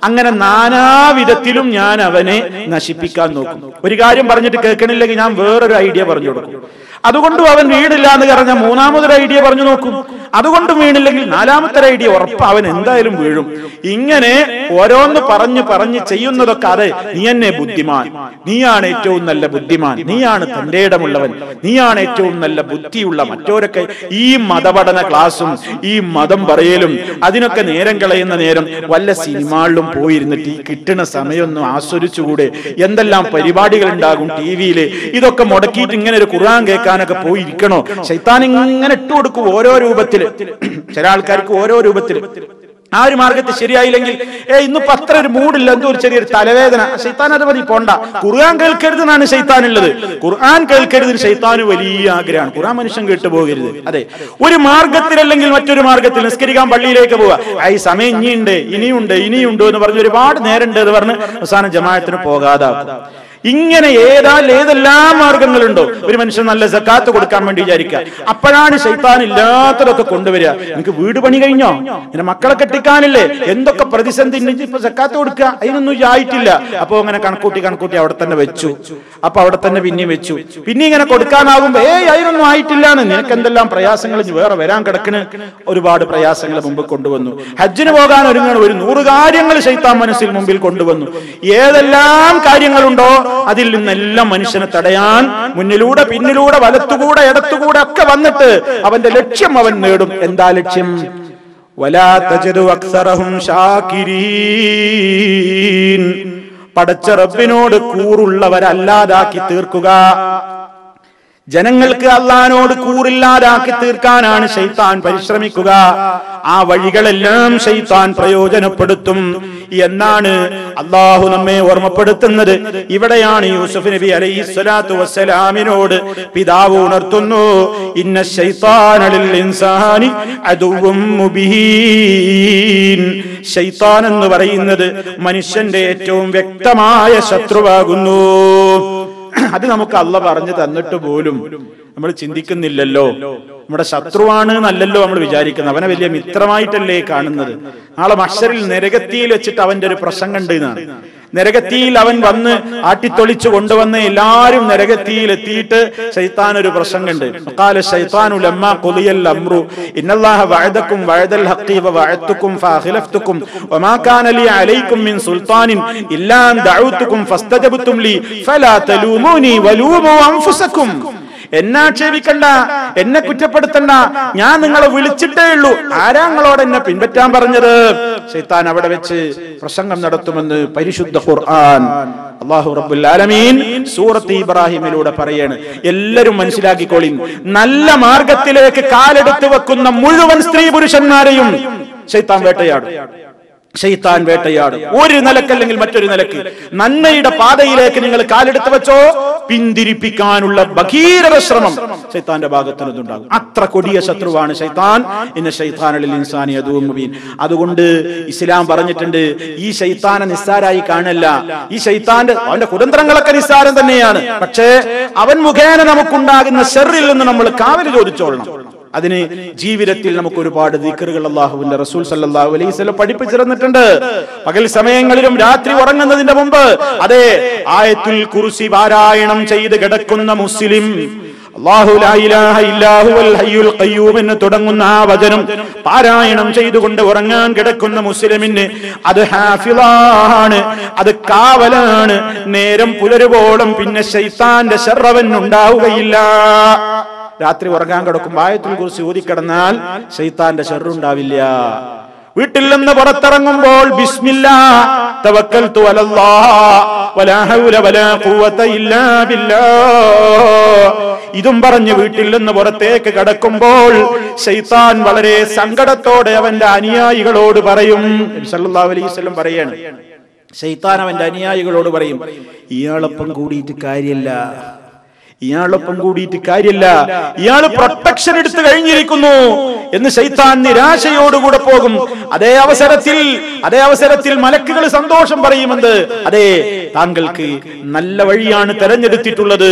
അങ്ങനെ നാനാവിധത്തിലും ഞാൻ അവനെ നശിപ്പിക്കാൻ നോക്കും. ഒരു കാര്യം പറഞ്ഞിട്ട് കേൾക്കണില്ലെങ്കിൽ ഞാൻ വേറൊരു ഐഡിയ പറഞ്ഞു കൊടുക്കും. അതുകൊണ്ടും അവൻ വീണില്ല എന്ന് പറഞ്ഞ മൂന്നാമതൊരു ഐഡിയ പറഞ്ഞു നോക്കും. അതുകൊണ്ടും വീണില്ലെങ്കിൽ നാലാമത്തെ ഐഡിയ ഉറപ്പ് അവൻ എന്തായാലും വീഴും. ഇങ്ങനെ ഓരോന്ന് പറഞ്ഞ് ചെയ്യുന്നതൊക്കെ അതെ, നീ എന്നെ ബുദ്ധിമാൻ, നീയാണ് ഏറ്റവും നല്ല ബുദ്ധിമാൻ, നീയാണ് തന്റെ ഇടമുള്ളവൻ, നീയാണ് ഏറ്റവും നല്ല ബുദ്ധിയുള്ള. മറ്റോരൊക്കെ ഈ മതപഠന ക്ലാസും ഈ മതം പറയലും അതിനൊക്കെ നേരം കളയുന്ന നേരം വല്ല സിനിമകളിലും പോയിരുന്നിട്ട് ഈ കിട്ടുന്ന സമയമൊന്നും ആസ്വദിച്ചുകൂടെ? എന്തെല്ലാം പരിപാടികൾ ഉണ്ടാകും ടിവിയില്. ഇതൊക്കെ മുടക്കിയിട്ട് ഇങ്ങനെ ഒരു ഖുർആൻ കേൾക്കാനൊക്കെ പോയിരിക്കണോ? ശൈത്താൻ ഇങ്ങനെ ഇട്ടു കൊടുക്കും ഓരോ രൂപത്തില്. ചില ആൾക്കാർക്ക് ഓരോ രൂപത്തില്. ആ ഒരു മാർഗത്തിൽ ശരിയായില്ലെങ്കിൽ ഇന്നിപ്പോ അത്ര ഒരു മൂഡില്ല, എന്തോ ഒരു ചെറിയൊരു തലവേദന, ശൈത്താൻ അത് മതി പോണ്ട. ഖുർആൻ കേൾക്കരുതെന്നാണ് ശൈത്താൻ ഉള്ളത്. ഖുർആൻ കേൾക്കരുതിന് ശൈത്താന് വലിയ ആഗ്രഹമാണ്. ഖുർആൻ മനുഷ്യൻ കേട്ടു പോകരുത്. അതെ, ഒരു മാർഗത്തിലല്ലെങ്കിൽ മറ്റൊരു മാർഗത്തിൽ നിസ്കരിക്കാൻ പള്ളിയിലേക്ക് പോവുക. ഈ സമയം ഇനിയുണ്ട് എന്ന് പറഞ്ഞ് ഒരുപാട് നേരമുണ്ട് എന്ന് പറഞ്ഞ് അവസാനം ജമാഅത്തിന് പോകാതാക്കും. ഇങ്ങനെ ഏതെല്ലാം മാർഗങ്ങളുണ്ടോ? ഒരു മനുഷ്യൻ നല്ല സക്കാത്ത് കൊടുക്കാൻ വേണ്ടി വിചാരിക്കുക, അപ്പോഴാണ് ശൈത്താൻ ഇല്ലാത്തതൊക്കെ കൊണ്ടുവരിക. എനിക്ക് വീട് പണി കഴിഞ്ഞോ, എന്റെ മക്കളെ കെട്ടിക്കാനില്ലേ, എന്തൊക്കെ പ്രതിസന്ധി, ഇപ്പൊ സക്കാത്ത് കൊടുക്കുക, അതിനൊന്നും ആയിട്ടില്ല. അപ്പൊ അങ്ങനെ കണക്കൂട്ടി അവിടെ തന്നെ വെച്ചു. അപ്പൊ അവിടെ തന്നെ പിന്നെയും വെച്ചു. പിന്നെ ഇങ്ങനെ കൊടുക്കാനാകുമ്പോ അതിനൊന്നും ആയിട്ടില്ലാന്ന്. നിനക്ക് എന്തെല്ലാം പ്രയാസങ്ങൾ വേറെ വരാൻ കിടക്കണ്. ഒരുപാട് പ്രയാസങ്ങൾ മുമ്പ് കൊണ്ടുവന്നു. ഹജ്ജിന് പോകാൻ ഒരുങ്ങണം, ഒരു 100 കാര്യങ്ങൾ ശൈത്താൻ മനസ്സിൽ മുമ്പിൽ കൊണ്ടുവന്നു. ഏതെല്ലാം കാര്യങ്ങളുണ്ടോ അതിൽ നിന്നെല്ലാം മനുഷ്യനെ തടയാൻ മുന്നിലൂടെ പിന്നിലൂടെ വലത്തുകൂടെ ഇടത്തുകൂടെ ഒക്കെ വന്നിട്ട് അവന്റെ ലക്ഷ്യം അവൻ നേടും. എന്താ ലക്ഷ്യം? വലാ തജിദു അക്സറഹും ശാകിരീൻ, പടച്ച റബ്ബിനോട് കൂറുള്ളവരല്ലാതാക്കി തീർക്കുക. ജനങ്ങൾക്ക് അള്ളാഹിനോട് കൂറില്ലാതാക്കി തീർക്കാനാണ് ശൈത്താൻ പരിശ്രമിക്കുക. ആ വഴികളെല്ലാം ശൈത്താൻ പ്രയോജനപ്പെടുത്തും എന്നാണ് അള്ളാഹു നമ്മെ ഓർമ്മപ്പെടുത്തുന്നത്. ഇവിടെയാണ് യൂസുഫ് നബി അലൈഹിസ്സലാത്തു വസ്സലാമിനോട് പിതാവ് ഉണർത്തുന്നു, ഇന്ന ശൈത്താന ലിൽ ഇൻസാനി അദുവ്വും മുബീൻ. ശൈത്താൻ എന്ന് പറയുന്നത് മനുഷ്യന്റെ ഏറ്റവും വ്യക്തമായ ശത്രുവാകുന്നു. അത് നമുക്ക് അള്ളാഹ് പറഞ്ഞു തന്നിട്ട് പോലും നമ്മൾ ചിന്തിക്കുന്നില്ലല്ലോ. നമ്മുടെ ശത്രുവാണ് എന്നല്ലല്ലോ നമ്മൾ വിചാരിക്കുന്നത്. അവനെ വലിയ മിത്രമായിട്ടല്ലേ കാണുന്നത്. നാളെ മഹ്ശറിൽ നരകത്തിയിൽ വെച്ചിട്ട് അവന്റെ ഒരു പ്രസംഗം ഉണ്ട് എന്നാണ്. നരകത്തിയിൽ അവൻ വന്ന് ആട്ടിത്തൊളിച്ചു കൊണ്ടുവന്ന് എല്ലാരും നരകത്തിയിൽ എത്തിയിട്ട് ശൈത്താൻ ഒരു പ്രസംഗമുണ്ട്. ഖാല ശൈത്താനു ലമ്മാ ഖുദിയൽ അംറു ഇന്നല്ലാഹ വഅദകും വഅദൽ ഹഖി വവഅദ്തുകും ഫഅഖലഫ്തുകും വമാ കാന ലി അലൈക്കും മിൻ സുൽത്താനിൻ ഇല്ലാ അൻ ദഅഉതുകും ഫസ്തജബ്തും ലി ഫലാ തലൂമൂനി വലൂമു അൻഫുസകും. എന്നെ ആക്ഷേപിക്കണ്ട, എന്നെ കുറ്റപ്പെടുത്തണ്ട, ഞാൻ നിങ്ങളെ വിളിച്ചിട്ടേ ഉള്ളൂ. ആരാ നിങ്ങളോട് എന്നെ പിൻപറ്റാൻ പറഞ്ഞത്? ശൈത്താൻ അവിടെ വെച്ച് പ്രസംഗം നടത്തുമെന്ന് പരിശുദ്ധ ഖുർആൻ അല്ലാഹു റബ്ബുൽ ആലമീൻ സൂറത്ത് ഇബ്രാഹിമിലൂടെ പറയാണ്. എല്ലാരും മനസ്സിലാക്കിക്കോളിൻ, നല്ല മാർഗത്തിലേക്ക് കാലെടുത്ത് വെക്കുന്ന മുഴുവൻ സ്ത്രീ പുരുഷന്മാരെയും ശൈത്താൻ വേട്ടയാടും. ശൈത്താൻ വേട്ടയാടും. ഒരു നിലക്കല്ലെങ്കിൽ മറ്റൊരു നിലക്ക് നന്മയുടെ പാതയിലേക്ക് നിങ്ങൾ കാലെടുത്ത് വെച്ചോ, പിന്തിരിപ്പിക്കാനുള്ള ഭഗീരഥ ശ്രമം ശൈത്താന്റെ ഭാഗത്തു നിന്നുണ്ടാകും. അത്ര കൊടിയ ശത്രുവാണ് ശൈത്താൻ. ഇന്ന ശൈത്താന ലിൽ ഇൻസാനി അദുവ്വും മുബീൻ. അതുകൊണ്ട് ഇസ്ലാം പറഞ്ഞിട്ടുണ്ട്, ഈ ശൈത്താനെ നിസ്സാരായി കാണല്ല. ഈ ശൈത്താന്റെ അവന്റെ കുതന്ത്രങ്ങളൊക്കെ നിസ്സാരം തന്നെയാണ്. പക്ഷേ അവൻ മുഖേന നമുക്കുണ്ടാകുന്ന ശർറിൽ നിന്ന് നമ്മൾ കാവൽ ചോദിച്ചോളണം. അതിന് ജീവിതത്തിൽ നമുക്ക് ഒരുപാട് ദിക്റുകൾ അല്ലാഹുവിന്റെ റസൂൽ സല്ലല്ലാഹു അലൈഹി വസല്ലം പഠിപ്പിച്ചിരുന്നിട്ടുണ്ട്. പകൽ സമയങ്ങളിലും രാത്രി ഉറങ്ങുന്നതിന്റെ മുമ്പ് അതേ ആയത്തുൽ കുർസി പാരായണം ചെയ്ത് കിടക്കുന്ന മുസ്ലിം, അല്ലാഹു ലാ ഇലാഹ ഇല്ലാ ഹുവൽ ഹയ്യുൽ ഖയ്യൂം എന്ന് തുടങ്ങുന്ന ആ വചനം പാരായണം ചെയ്തുകൊണ്ട് ഉറങ്ങാൻ കിടക്കുന്ന മുസ്ലിമിന് അത് ഹാഫിളാണ്, അത് കാവലാണ്. നേരം പുലരുവോളം പിന്നെ ശൈത്താന്റെ ശർറവൻ ഉണ്ടാവുകയില്ല. രാത്രി ഉറങ്ങാൻ കിടക്കുമ്പോൾ ആയത്തുൽ കുർസി ഓതിക്കിടന്നാൽ ശൈത്താന്റെ ശർറുണ്ടാവില്ല. വീട്ടിൽ നിന്ന് പുറത്തിറങ്ങുമ്പോൾ ബിസ്മില്ലാഹ് തവക്കൽതു അലല്ലാഹ് വലാ ഹൗല വലാ ഖുവത ഇല്ലാ ബില്ലാഹ് ഇതും പറഞ്ഞ് വീട്ടിൽ നിന്ന് പുറത്തേക്ക് കടക്കുമ്പോൾ ശൈത്താൻ വളരെ സങ്കടത്തോടെ അവന്റെ അനുയായികളോട് പറയും. നബി സല്ലല്ലാഹു അലൈഹി വസല്ലം പറയാണ്, ശൈത്താൻ അവന്റെ അനുയായികളോട് പറയും, ഇയാളൊപ്പം കൂടിയിട്ട് കാര്യമില്ല, ഇയാളൊപ്പം കൂടിയിട്ട് കാര്യമില്ല, ഇയാൾ പ്രൊട്ടക്ഷൻ എടുത്തു കഴിഞ്ഞിരിക്കുന്നു എന്ന് ശൈത്താൻ നിരാശയോടുകൂടെ പോകും. അതേ അവസരത്തിൽ മലക്കുകൾ സന്തോഷം പറയുമെന്ന്, അതെ താങ്കൾക്ക് നല്ല വഴിയാണ് തെരഞ്ഞെടുത്തിട്ടുള്ളത്,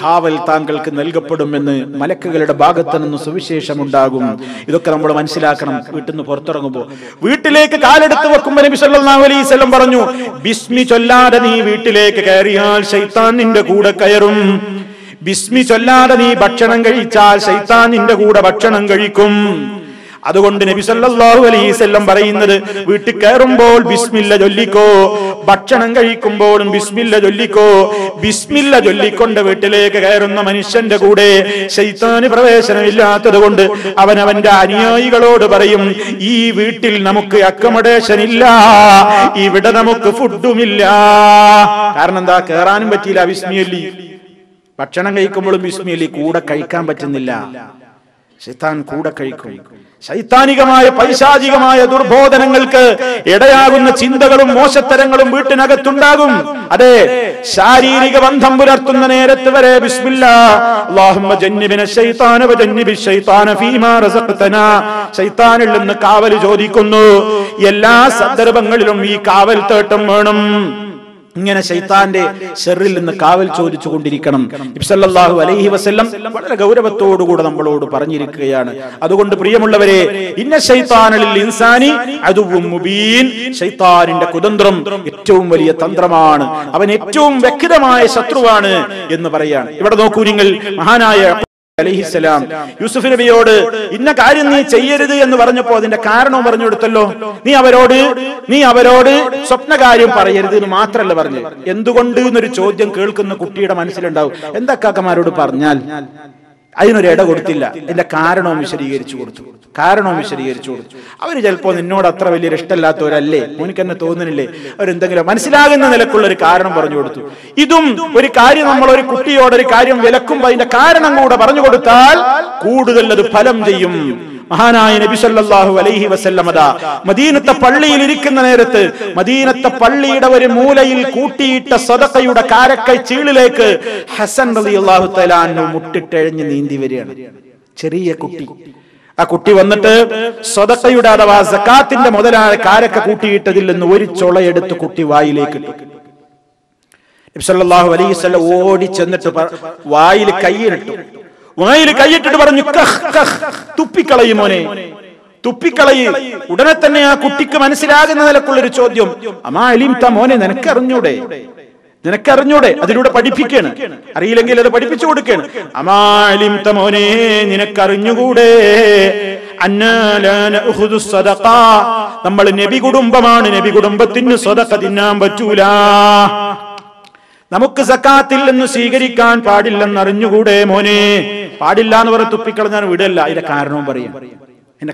കാവൽ താങ്കൾക്ക് നൽകപ്പെടുമെന്ന് മലക്കുകളുടെ ഭാഗത്ത് നിന്ന് സുവിശേഷമുണ്ടാകും. ഇതൊക്കെ നമ്മൾ മനസ്സിലാക്കണം. വീട്ടിൽ നിന്ന് പുറത്തിറങ്ങുമ്പോൾ വീട്ടിലേക്ക് കാലെടുത്ത് വെക്കുമ്പോൾ നബി സല്ലല്ലാഹു അലൈഹി വസല്ലം പറഞ്ഞു, ബിസ്മി ചൊല്ലാതെ നീ വീട്ടിലേക്ക് കയറിയാൽ ശൈത്താൻ നിന്റെ കൂടെ കയറും. ബിസ്മി ചൊല്ലാതെ നീ ഭക്ഷണം കഴിച്ചാൽ ശൈത്താൻ നിന്റെ കൂടെ ഭക്ഷണം കഴിക്കും. അതുകൊണ്ട് നബി സല്ലല്ലാഹു അലൈഹി വസല്ലം പറയുന്നത്, വീട്ടിൽ കയറുമ്പോൾ ബിസ്മില്ല ചൊല്ലിക്കോ, ഭക്ഷണം കഴിക്കുമ്പോഴും ബിസ്മില്ല ചൊല്ലിക്കോ. ബിസ്മില്ല ചൊല്ലിക്കൊണ്ട് വീട്ടിലേക്ക് കയറുന്ന മനുഷ്യന്റെ കൂടെ ശൈത്താന് പ്രവേശനമില്ലാത്തത് കൊണ്ട് അവൻ അവന്റെ അനുയായികളോട് പറയും, ഈ വീട്ടിൽ നമുക്ക് അക്കമഡേഷൻ ഇല്ല, ഇവിടെ നമുക്ക് ഫുഡുമില്ല. കാരണം എന്താ? കയറാനും പറ്റിയില്ല, ബിസ്മില്ലി. ഭക്ഷണം കഴിക്കുമ്പോഴും ബിസ്മില്ലി. കൂടെ കഴിക്കാൻ പറ്റുന്നില്ല, ശൈത്താൻ കൂടെ കഴിക്കും. ശൈത്താനികമായ പൈശാചികമായ ദുർബോധനങ്ങൾക്ക് ഇടയാകുന്ന ചിന്തകളും മോശത്തരങ്ങളും വീട്ടിനകത്തുണ്ടാകും. അതെ, ശാരീരിക ബന്ധം പുലർത്തുന്ന നേരത്ത് വരെ ബിസ്മില്ലാഹ് അല്ലാഹുമ്മ ജന്നിബിന ശൈത്താന വജന്നിബി ശൈത്താന ഫീമാ റസഖ്തനാ, ശൈത്താനിൽ നിന്ന് കാവൽ ചോദിക്കുന്നു. എല്ലാ സന്ദർഭങ്ങളിലും ഈ കാവൽ തേട്ടം വേണം. ഇങ്ങനെ ശൈത്താന്റെ ശർറിൽ നിന്ന് കാവൽ ചോദിച്ചു കൊണ്ടിരിക്കണം. നബി സല്ലല്ലാഹു അലൈഹി വസല്ലം വളരെ ഗൗരവത്തോടുകൂടെ നമ്മളോട് പറഞ്ഞിരിക്കുകയാണ്. അതുകൊണ്ട് പ്രിയമുള്ളവരെ, ഇന്ന ശൈത്താന ലിൽ ഇൻസാനി അദുവ്വും മുബീൻ, ശൈത്താനിന്റെ കുതന്ത്രം ഏറ്റവും വലിയ തന്ത്രമാണ്, അവൻ ഏറ്റവും വ്യക്തമായ ശത്രുവാണ് എന്ന് പറയാണ്. ഇവിടെ നോക്കൂ നിങ്ങൾ, മഹാനായ അലൈഹിസ്സലാം യൂസുഫ് നബിയോട് ഇന്ന കാര്യം നീ ചെയ്യരുത് എന്ന് പറഞ്ഞപ്പോ അതിന്റെ കാരണവും പറഞ്ഞു കൊടുത്തല്ലോ. നീ അവരോട് സ്വപ്നകാര്യം പറയരുത് എന്ന് മാത്രമല്ല പറഞ്ഞു. എന്തുകൊണ്ട് എന്നൊരു ചോദ്യം കേൾക്കുന്ന കുട്ടിയുടെ മനസ്സിലുണ്ടാവും. എന്താ കാക്കമാരോട് പറഞ്ഞാൽ അതിനൊരു ഇട കൊടുത്തില്ല. അതിന്റെ കാരണവും വിശദീകരിച്ചു കൊടുത്തു. അവര് ചിലപ്പോ നിന്നോട് അത്ര വലിയൊരു ഇഷ്ടമല്ലാത്തവരല്ലേ, മോനിക്ക് എന്നെ തോന്നുന്നില്ലേ, അവരെന്തെങ്കിലും മനസ്സിലാകുന്ന നിലക്കുള്ള ഒരു കാരണം പറഞ്ഞു കൊടുത്തു. ഇതും ഒരു കാര്യം നമ്മൾ ഒരു കുട്ടിയോട് ഒരു കാര്യം വിലക്കുമ്പോൾ അതിന്റെ കാരണം കൂടെ പറഞ്ഞു കൊടുത്താൽ കൂടുതൽ അത് ഫലം ചെയ്യും. മഹാനായ നബി സല്ലല്ലാഹു അലൈഹി വസല്ലം മദീനത്തെ പള്ളിയിൽ ഇരിക്കുന്ന നേരത്ത് മദീനത്തെ പള്ളിയുടെ ഒരു മൂലയിൽ കൂട്ടിയിട്ട സദഖയുടെ കാരക്കൈ ചീളിലേക്ക് ഹസൻ റളിയല്ലാഹു തആല അൻഹു മുട്ടിട്ടെഴഞ്ഞ് നീന്തി വരികയാണ്. ചെറിയ കുട്ടി. ആ കുട്ടി വന്നിട്ട് സദഖയുടെ അഥവാ സകാത്തിന്റെ മുതലായ കാരക്ക കൂട്ടിയിട്ടതിൽ നിന്ന് ഒരു ചൊളയെടുത്ത് കുട്ടി വായിലേക്ക് ഇട്ടു. നബി സല്ലല്ലാഹു അലൈഹി വസല്ലം ഓടി ചെന്നിട്ട് വായിൽ കൈയിട്ടിട്ട് പറഞ്ഞു, തുപ്പിക്കളയും മോനെ, തുപ്പിക്കളയും. ഉടനെ തന്നെ ആ കുട്ടിക്ക് മനസ്സിലാകുന്ന നിലക്കുള്ളൊരു ചോദ്യം, അമാ അലിംത, മോനെ നിനക്കറിഞ്ഞൂടെ? അതിലൂടെ പഠിപ്പിക്കാണ്. അറിയില്ലെങ്കിൽ അത് പഠിപ്പിച്ചു കൊടുക്കാണ്. അമാ അലിംത, മോനെ നിനക്കറിഞ്ഞുകൂടെ? നമ്മൾ നബി കുടുംബമാണ്, നബി കുടുംബത്തിന് സദഖ തിന്നാൻ പറ്റൂല, നമുക്ക് സക്കാത്തിൽ നിന്ന് സ്വീകരിക്കാൻ പാടില്ലെന്ന് അറിഞ്ഞുകൂടെ മോനെ? പാടില്ല എന്ന് പറഞ്ഞ് തുപ്പിക്കളഞ്ഞാൽ വിടല്ല. അതിന്റെ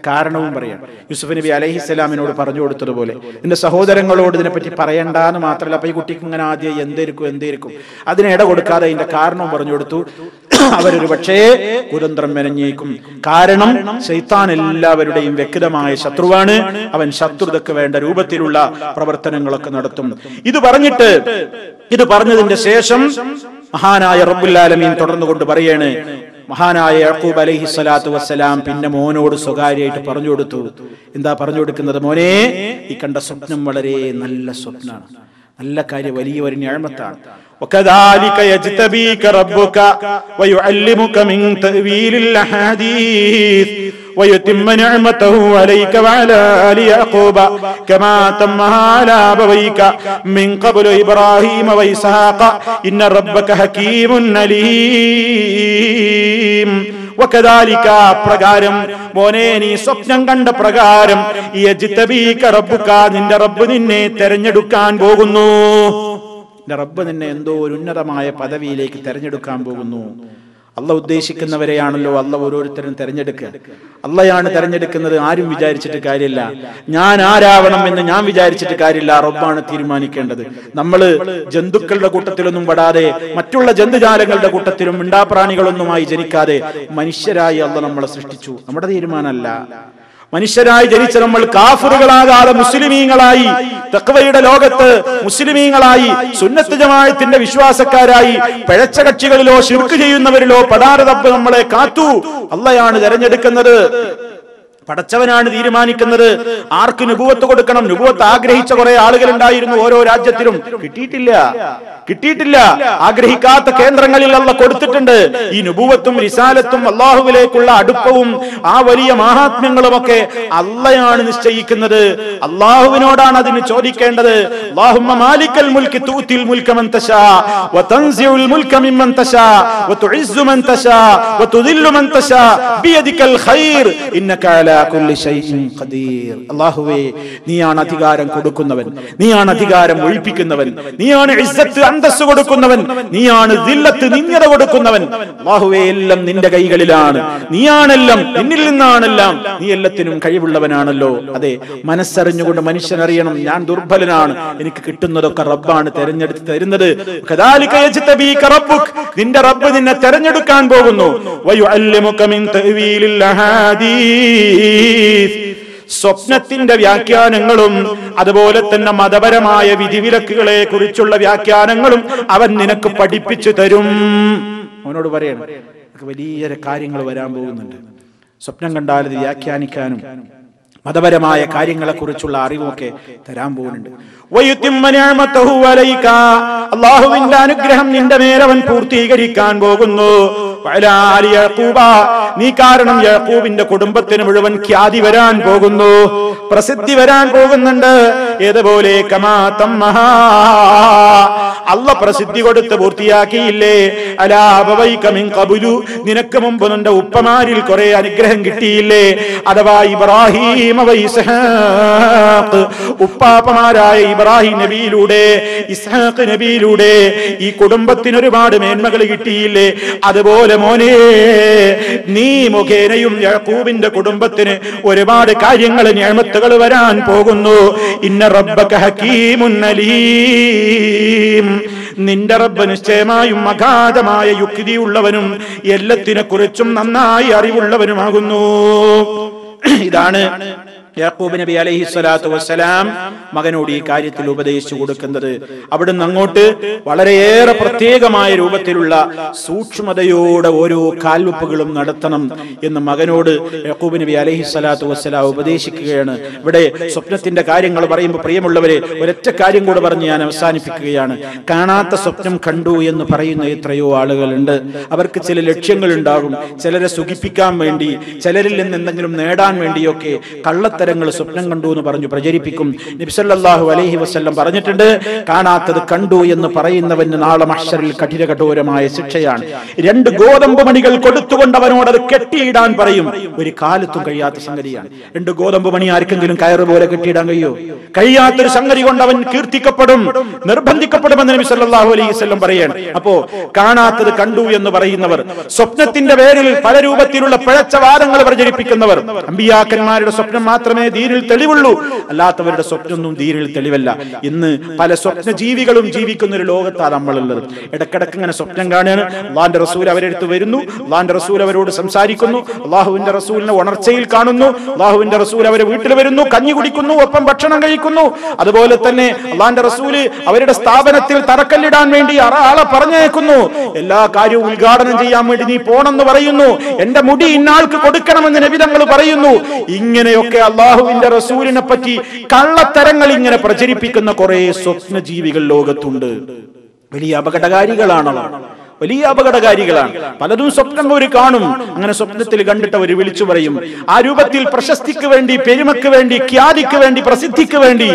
കാരണവും പറയാം. യൂസുഫ് നബി അലൈഹിസ്സലാമിനോട് പറഞ്ഞു കൊടുത്തതുപോലെ എന്റെ സഹോദരങ്ങളോട് ഇതിനെപ്പറ്റി പറയണ്ടെന്ന് മാത്രമല്ല, അപ്പൊ ഈ കുട്ടിക്ക് ഇങ്ങനെ ആദ്യം എന്തേരിക്കും അതിന് ഇട കൊടുക്കാതെ അതിന്റെ കാരണവും പറഞ്ഞു കൊടുത്തു. അവരൊരു പക്ഷേ കുതന്ത്രം മെനഞ്ഞേക്കും. കാരണം ശൈത്താൻ എല്ലാവരുടെയും വ്യക്തമായ ശത്രുവാണ്. അവൻ ശത്രുതയ്ക്ക് വേണ്ട രൂപത്തിലുള്ള പ്രവർത്തനങ്ങളൊക്കെ നടത്തും. ഇത് പറഞ്ഞതിന്റെ ശേഷം മഹാനായ റബ്ബുൽ ആലമീൻ തുടർന്നുകൊണ്ട് പറയാണ്, മഹാനായ യാക്കൂബ് അലൈഹി സ്വലാത്തു വസ്സലാം പിന്നെ മോനോട് സ്വകാര്യമായിട്ട് പറഞ്ഞു കൊടുത്തു. എന്താ പറഞ്ഞു കൊടുക്കുന്നത്? മോനെ, ഈ കണ്ട സ്വപ്നം വളരെ നല്ല സ്വപ്നമാണ്, നല്ല കാര്യം, വലിയൊരു നിഅമത്താണ്. وكذلك يجتبيك ربك ويعلمك من تأويل الأحاديث ويتم نعمته عليك وعلى آل يعقوب كما تمها على أبويك من قبل إبراهيم وإسحاق إن ربك حكيم عليم. وكذلك പ്രകാരം മോനെ, നീ സ്വപ്നം കണ്ട പ്രകാരം യജ്തബീക റബ്ബുക, നിന്റെ റബ്ബ് നിന്നെ തെരഞ്ഞെടുക്കാൻ പോകുന്നു. നിന്റെ റബ്ബ് നിന്നെ എന്തോ ഒരു ഉന്നതമായ പദവിയിലേക്ക് തെരഞ്ഞെടുക്കാൻ പോകുന്നു. അള്ളാഹ് ഉദ്ദേശിക്കുന്നവരെയാണല്ലോ അള്ളാഹ് ഓരോരുത്തരും തെരഞ്ഞെടുക്കുക. അള്ളാഹയാണ് തെരഞ്ഞെടുക്കുന്നത്. ആരും വിചാരിച്ചിട്ട് കാര്യമില്ല. ഞാൻ ആരാവണം എന്ന് ഞാൻ വിചാരിച്ചിട്ട് കാര്യമില്ല. റബ്ബാണ് തീരുമാനിക്കേണ്ടത്. നമ്മള് ജന്തുക്കളുടെ കൂട്ടത്തിലൊന്നും പെടാതെ മറ്റുള്ള ജന്തുജാലങ്ങളുടെ കൂട്ടത്തിലും മിണ്ടാപ്രാണികളൊന്നുമായി ജനിക്കാതെ മനുഷ്യരായി അള്ളാഹ് നമ്മളെ സൃഷ്ടിച്ചു. നമ്മുടെ തീരുമാനമല്ല. മനുഷ്യരായി ജനിച്ച നമ്മൾ കാഫിറുകളാകാതെ മുസ്ലിമീങ്ങളായി, തഖ്വയുടെ ലോകത്ത് മുസ്ലിമീങ്ങളായി, സുന്നത്ത് ജമാഅത്തിന്റെ വിശ്വാസക്കാരായി, പിഴച്ച കക്ഷികളിലോ ശിർക്ക് ചെയ്യുന്നവരിലോ പെടാതെ റബ്ബ് നമ്മളെ കാത്തു. അള്ളാഹയാണ് തെരഞ്ഞെടുക്കുന്നത്, പടച്ചവനാണ് തീരുമാനിക്കുന്നത്. ആർക്ക് നുബുവത്ത് കൊടുക്കണം? നുബുവത്ത് ആഗ്രഹിച്ച കുറെ ആളുകൾ ഉണ്ടായിരുന്നു ഓരോ രാജ്യത്തിലും. കിട്ടിയിട്ടില്ല. ആഗ്രഹിക്കാത്ത കേന്ദ്രങ്ങളിൽ അല്ലാഹ് കൊടുത്തിട്ടുണ്ട്. ഈ നുബുവത്തും റിസാലത്തും അള്ളാഹുവിലേക്കുള്ള അടുപ്പവും ആ വലിയ മഹാത്മ്യങ്ങളും ഒക്കെ അള്ളാഹയാണ് നിശ്ചയിക്കുന്നത്. അള്ളാഹുവിനോടാണ് അതിന് ചോദിക്കേണ്ടത്. അല്ലാഹുമ്മ മാലിക്കൽ മുൽക്കി തൂതിൽ മുൽക മൻ തശാ വതൻസിഉൽ മുൽക മിമ്മൻ തശാ വതുഇസ്സു മൻ തശാ വതുദില്ലു മൻ തശാ ബിയദിക്കൽ ഖൈർ ഇന്നക അലാ കുല്ലി ശൈഇൻ ഖദീർ. അല്ലാഹുവേ, നീയാണ് അധികാരം കൊടുക്കുന്നവൻ, നീയാണ് അധികാരം ഒഴിപ്പിക്കുന്നവൻ, നീയാണ് ഇസ്സത്ത് അന്തസ്സ് കൊടുക്കുന്നവൻ, നീയാണ് ദില്ലത്ത് നിന്യത കൊടുക്കുന്നവൻ. അല്ലാഹുവേ, എല്ലാം നിന്റെ കൈകളിലാണ്. നീയാണെല്ലാം, നിന്നിൽ നിന്നാണെല്ലാം. നീ എല്ലാത്തിനും കഴിവുള്ളവനാണല്ലോ. അതെ, മനസ്സറിഞ്ഞുകൊണ്ട് മനുഷ്യൻ അറിയണം, ഞാൻ ദുർബലനാണ്, എനിക്ക് കിട്ടുന്നതൊക്കെ റബ്ബാണ് തെരഞ്ഞെടുത്ത് തരുന്നത്. കദാലിക യജ്തബീക റബ്ബുക്, നിന്റെ റബ്ബ് നിന്നെ തെരഞ്ഞെടുക്കാൻ പോകുന്നു. വയുഅല്ലിമുക മിൻ തഅ്വീലിൽ അഹാദീസ്, സ്വപ്നത്തിന്റെ വ്യാഖ്യാനങ്ങളും അതുപോലെ തന്നെ മതപരമായ വിധിവിലക്കുകളെ കുറിച്ചുള്ള വ്യാഖ്യാനങ്ങളും അവൻ നിനക്ക് പഠിപ്പിച്ചു തരും. അവനോട് പറയണം, വലിയ കാര്യങ്ങൾ വരാൻ പോകുന്നുണ്ട്. സ്വപ്നം കണ്ടാൽ ഇത് വ്യാഖ്യാനിക്കാനും മതപരമായ കാര്യങ്ങളെ കുറിച്ചുള്ള അറിവൊക്കെ തരാൻ പോകുന്നുണ്ട്. അല്ലാഹുവിന്റെ അനുഗ്രഹം നിന്റെ മേലവൻ പൂർത്തീകരിക്കാൻ പോകുന്നു. നീ കാരണം യാക്കൂബിന്റെ കുടുംബത്തിന് മുഴുവൻ ഖ്യാതി വരാൻ പോകുന്നു, പ്രസിദ്ധി വരാൻ പോകുന്നുണ്ട്. ഏതുപോലെ കമാ തമ്മഹാ അല്ലാഹ് പ്രസിദ്ധി കൊടുത്ത് പൂർത്തിയാക്കിയില്ലേ അലാ അബവൈക മിൻ ഖബ്ലു നിനക്ക് മുമ്പ് നിന്റെ ഉപ്പമാരിൽ കുറെ അനുഗ്രഹം കിട്ടിയില്ലേ അഥവാ ഇബ്രാഹീം വ ഇസ്ഹാഖ് ഉപ്പാപ്പമാരായ ഇബ്രാഹിം നബിയിലൂടെ ഇസ്ഹാഖ് നബിയിലൂടെ ഈ കുടുംബത്തിന് ഒരുപാട് മേന്മകൾ കിട്ടിയില്ലേ അതുപോലെ മോനെ നീ മുഖേനയും യാക്കൂബിന്റെ കുടുംബത്തിന് ഒരുപാട് കാര്യങ്ങൾ നിഅമത്തുകൾ വരാൻ പോകുന്നു ഇന്ന റബ്ബക ഹകീമുൻ അലീം നിന്റെ റബ്ബ് നിശ്ചയമായും അഗാധമായ യുക്തിയുള്ളവനും എല്ലാത്തിനെ കുറിച്ചും നന്നായി അറിവുള്ളവനുമാകുന്നു ഇതാണ് യാക്കൂബ് നബി അലൈഹി സ്വലാത്തു വസ്സലാം മകനോട് ഈ കാര്യത്തിൽ ഉപദേശിച്ചു കൊടുക്കുന്നത് അവിടുന്ന് അങ്ങോട്ട് വളരെയേറെ പ്രത്യേകമായ രൂപത്തിലുള്ള സൂക്ഷ്മതയോടെ ഓരോ കാൽവെപ്പുകളും നടത്തണം എന്ന് മകനോട് യാക്കൂബ് നബി അലൈഹി സ്വലാത്തു വസ്സലാം ഉപദേശിക്കുകയാണ് ഇവിടെ സ്വപ്നത്തിന്റെ കാര്യങ്ങൾ പറയുമ്പോൾ പ്രിയമുള്ളവരെ ഒരൊറ്റ കാര്യം കൂടെ പറഞ്ഞ് ഞാൻ അവസാനിപ്പിക്കുകയാണ് കാണാത്ത സ്വപ്നം കണ്ടു എന്ന് പറയുന്ന എത്രയോ ആളുകളുണ്ട് അവർക്ക് ചില ലക്ഷ്യങ്ങൾ ഉണ്ടാകും ചിലരെ സുഖിപ്പിക്കാൻ വേണ്ടി ചിലരിൽ നിന്ന് എന്തെങ്കിലും നേടാൻ വേണ്ടിയൊക്കെ കള്ളത്തരങ്ങൾ സ്വപ്നം കണ്ടു എന്ന് പറഞ്ഞു പ്രചരിപ്പിക്കും നബി സല്ലല്ലാഹു അലൈഹി വസല്ലം പറഞ്ഞിട്ടുണ്ട് കാണാത്തത് കണ്ടു എന്ന് പറയുന്നവന് നാളെ മഹ്ശറിൽ കഠിനകഠോരമായ ശിക്ഷയാണ് 2 ഗോതമ്പ് മണികൾ കൊടുത്തുകൊണ്ട് അവനോട് അത് കെട്ടിയിടാൻ പറയും ഒരു കാലത്തും കഴിയാത്ത സംഗതിയാണ് 2 ഗോതമ്പ് മണി ആർക്കെങ്കിലും കയറ് പോലെ കെട്ടിയിടാൻ കഴിയോ കഴിയാത്തൊരു സംഗതി കൊണ്ട് അവൻ കീർത്തിക്കപ്പെടും നിർബന്ധിക്കപ്പെടുമെന്ന് നബി സല്ലല്ലാഹു അലൈഹി വസല്ലം പറയാണ് അപ്പോ കാണാത്തത് കണ്ടു എന്ന് പറയുന്നവർ സ്വപ്നത്തിന്റെ പേരിൽ പല രൂപത്തിലുള്ള പിഴച്ച വാദങ്ങൾ പ്രചരിപ്പിക്കുന്നവർ അമ്പിയാക്കന്മാരുടെ സ്വപ്നം മാത്രമേ ദീനിൽ തെളിവുള്ളൂ അല്ലാത്തവരുടെ സ്വപ്നമൊന്നും ദീനിൽ തെളിവല്ല ഇന്ന് പല സ്വപ്ന ജീവികളും ജീവിക്കുന്ന ഒരു ലോകത്താണ് നമ്മളുള്ളത് ഇടക്കിടക്ക് ഇങ്ങനെ സ്വപ്നം കാണുകയാണ് അള്ളാന്റെ റസൂൽ അവരെടുത്ത് വരുന്നു അള്ളാന്റെ റസൂൽ അവരോട് സംസാരിക്കുന്നു അള്ളാഹുവിന്റെ റസൂലിനെ ഉണർച്ചയിൽ കാണുന്നു അള്ളാഹുവിന്റെ റസൂൽ അവരെ വീട്ടിൽ വരുന്നു കഞ്ഞി കുടിക്കുന്നു ഒപ്പം ഭക്ഷണം കഴിക്കുന്നു അതുപോലെ തന്നെ അള്ളാന്റെ റസൂല് അവരുടെ സ്ഥാപനത്തിൽ തറക്കല്ലിടാൻ വേണ്ടി ആളെ പറഞ്ഞേക്കുന്നു എല്ലാ കാര്യവും ഉദ്ഘാടനം ചെയ്യാൻ വേണ്ടി നീ പോണെന്ന് പറയുന്നു എന്റെ മുടി ഇന്നാൾക്ക് കൊടുക്കണമെന്ന് നബി തങ്ങൾ പറയുന്നു ഇങ്ങനെയൊക്കെ അള്ളാഹുവിന്റെ റസൂലിനെ പറ്റി കള്ളത്തരങ്ങൾ ഇങ്ങനെ പ്രചരിപ്പിക്കുന്ന കുറെ സ്വപ്ന ജീവികൾ ലോകത്തുണ്ട് വലിയ അപകടകാരികളാണല്ലോ വലിയ അപകടകാരികളാണ് പലതും സ്വപ്നം ഒരു കാണും അങ്ങനെ സ്വപ്നത്തിൽ കണ്ടിട്ട് അവർ വിളിച്ചു പറയും ആ രൂപത്തിൽ പ്രശസ്തിക്ക് വേണ്ടി പെരുമക്ക് വേണ്ടി ഖ്യാതിക്ക് വേണ്ടി പ്രസിദ്ധിക്ക് വേണ്ടി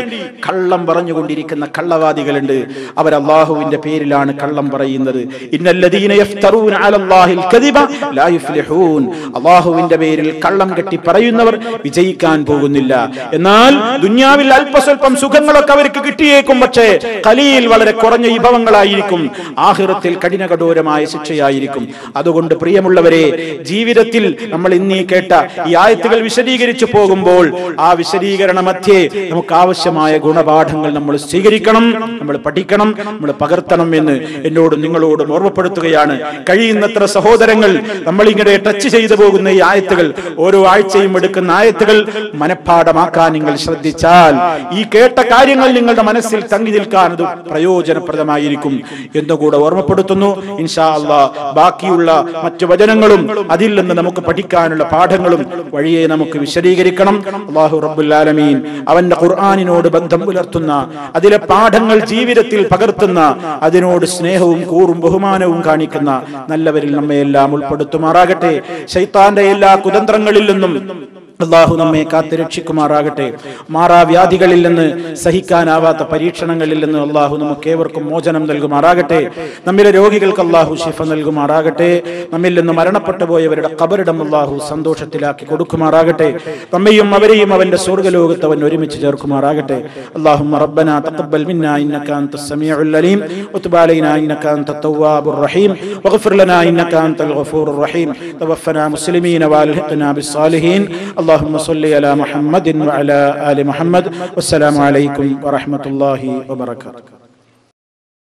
കള്ളം പറഞ്ഞുകൊണ്ടിരിക്കുന്ന കള്ളവാദികളുണ്ട് അവർ അല്ലാഹുവിന്റെ പേരിലാണ് കള്ളം പറയുന്നത് ഇന്നല്ലദീന യഫ്തറൂന അലല്ലാഹിൽ കദിബ ലാ യുഫ്ലിഹൂൻ അല്ലാഹുവിന്റെ പേരിൽ കള്ളം കെട്ടി പറയുന്നവർ വിജയിക്കാൻ പോകുന്നില്ല എന്നാൽ ദുനിയാവിൽ അല്പസ്വല്പം സുഖങ്ങളൊക്കെ അവർക്ക് കിട്ടിയേക്കും പക്ഷേ ഖലീൽ വളരെ കുറഞ്ഞ വിഭവങ്ങളായിരിക്കും ആഖിറത്തിൽ കഠിനകഠോരമായ ശിക്ഷയായിരിക്കും അതുകൊണ്ട് പ്രിയമുള്ളവരെ ജീവിതത്തിൽ നമ്മൾ ഇന്നീ കേട്ട ഈ ആയത്തുകൾ വിശദീകരിച്ചു പോകുമ്പോൾ ആ വിശദീകരണ മധ്യേ നമുക്ക് ആവശ്യമായ ഗുണപാഠങ്ങൾ നമ്മൾ സ്വീകരിക്കണം നമ്മൾ പഠിക്കണം നമ്മൾ പകർത്തണം എന്ന് എന്നോടും നിങ്ങളോടും ഓർമ്മപ്പെടുത്തുകയാണ് കഴിയുന്നത്ര സഹോദരങ്ങൾ നമ്മൾ ഇങ്ങനെ ടച്ച് ചെയ്തു പോകുന്ന ഈ ആയത്തുകൾ ഓരോ ആഴ്ചയും എടുക്കുന്ന ആയത്തുകൾ മനഃപ്പാഠമാക്കാൻ നിങ്ങൾ ശ്രദ്ധിച്ചാൽ ഈ കേട്ട കാര്യങ്ങൾ നിങ്ങളുടെ മനസ്സിൽ തങ്ങി നിൽക്കാൻ അത് പ്രയോജനപ്രദമായിരിക്കും എന്നുകൂടെ ഓർമ്മപ്പെടുത്തുന്നു ഇൻഷാ അല്ലാഹ് ബാക്കിയുള്ള മറ്റു വചനങ്ങളും അതിൽ നിന്ന് നമുക്ക് പഠിക്കാനുള്ള പാഠങ്ങളും വഴിയെ നമുക്ക് വിശദീകരിക്കണം അല്ലാഹു റബ്ബുൽ ആലമീൻ അവന്റെ ഖുർആനിനോട് ബന്ധം പുലർത്തുന്ന അതിലെ പാഠങ്ങൾ ജീവിതത്തിൽ പകർത്തുന്ന അതിനോട് സ്നേഹവും കൂറും ബഹുമാനവും കാണിക്കുന്ന നല്ലവരിൽ നമ്മെ എല്ലാം ഉൾപ്പെടുത്തുമാറാകട്ടെ ശൈത്താന്റെ എല്ലാ കുതന്ത്രങ്ങളിൽ നിന്നും അല്ലാഹു നമ്മെ കാത്തുരക്ഷിക്കുമാറാകട്ടെ മാറാവ്യാധികളിൽ നിന്ന് സഹിക്കാനാവാത്ത പരീക്ഷണങ്ങളിൽ നിന്ന് അല്ലാഹു നമുക്ക് ഏവർക്കും മോചനം നൽകുമാറാകട്ടെ നമ്മിലെ രോഗികൾക്ക് അല്ലാഹു ശിഫ നൽകുമാറാകട്ടെ നമ്മിൽ നിന്ന് മരണപ്പെട്ടു പോയവരുടെ ഖബറിടം അല്ലാഹു സന്തോഷത്തിലാക്കി കൊടുക്കുമാറാകട്ടെ നമ്മയും അവരെയും അവന്റെ സ്വർഗ്ഗലോകത്ത് അവൻ ഒരുമിച്ച് ചേർക്കുമാറാകട്ടെ അല്ലാഹുമ്മ റബ്ബനാ തഖബ്ബൽ മിന്നാ ഇന്നക അൻതസ് സമീഉൽ അലീം വതുബ് അലൈനാ ഇന്നക അൻതത് തവ്വാബുർ റഹീം വഗ്ഫിർ ലനാ ഇന്നക അൻതൽ ഗഫൂറുർ റഹീം തവഫനാ മുസ്ലിമീന വഅൽഹിഖ്നാ ബിസ്സാലിഹീൻ اللهم صل على محمد وعلى آل محمد والسلام عليكم ورحمة الله وبركاته.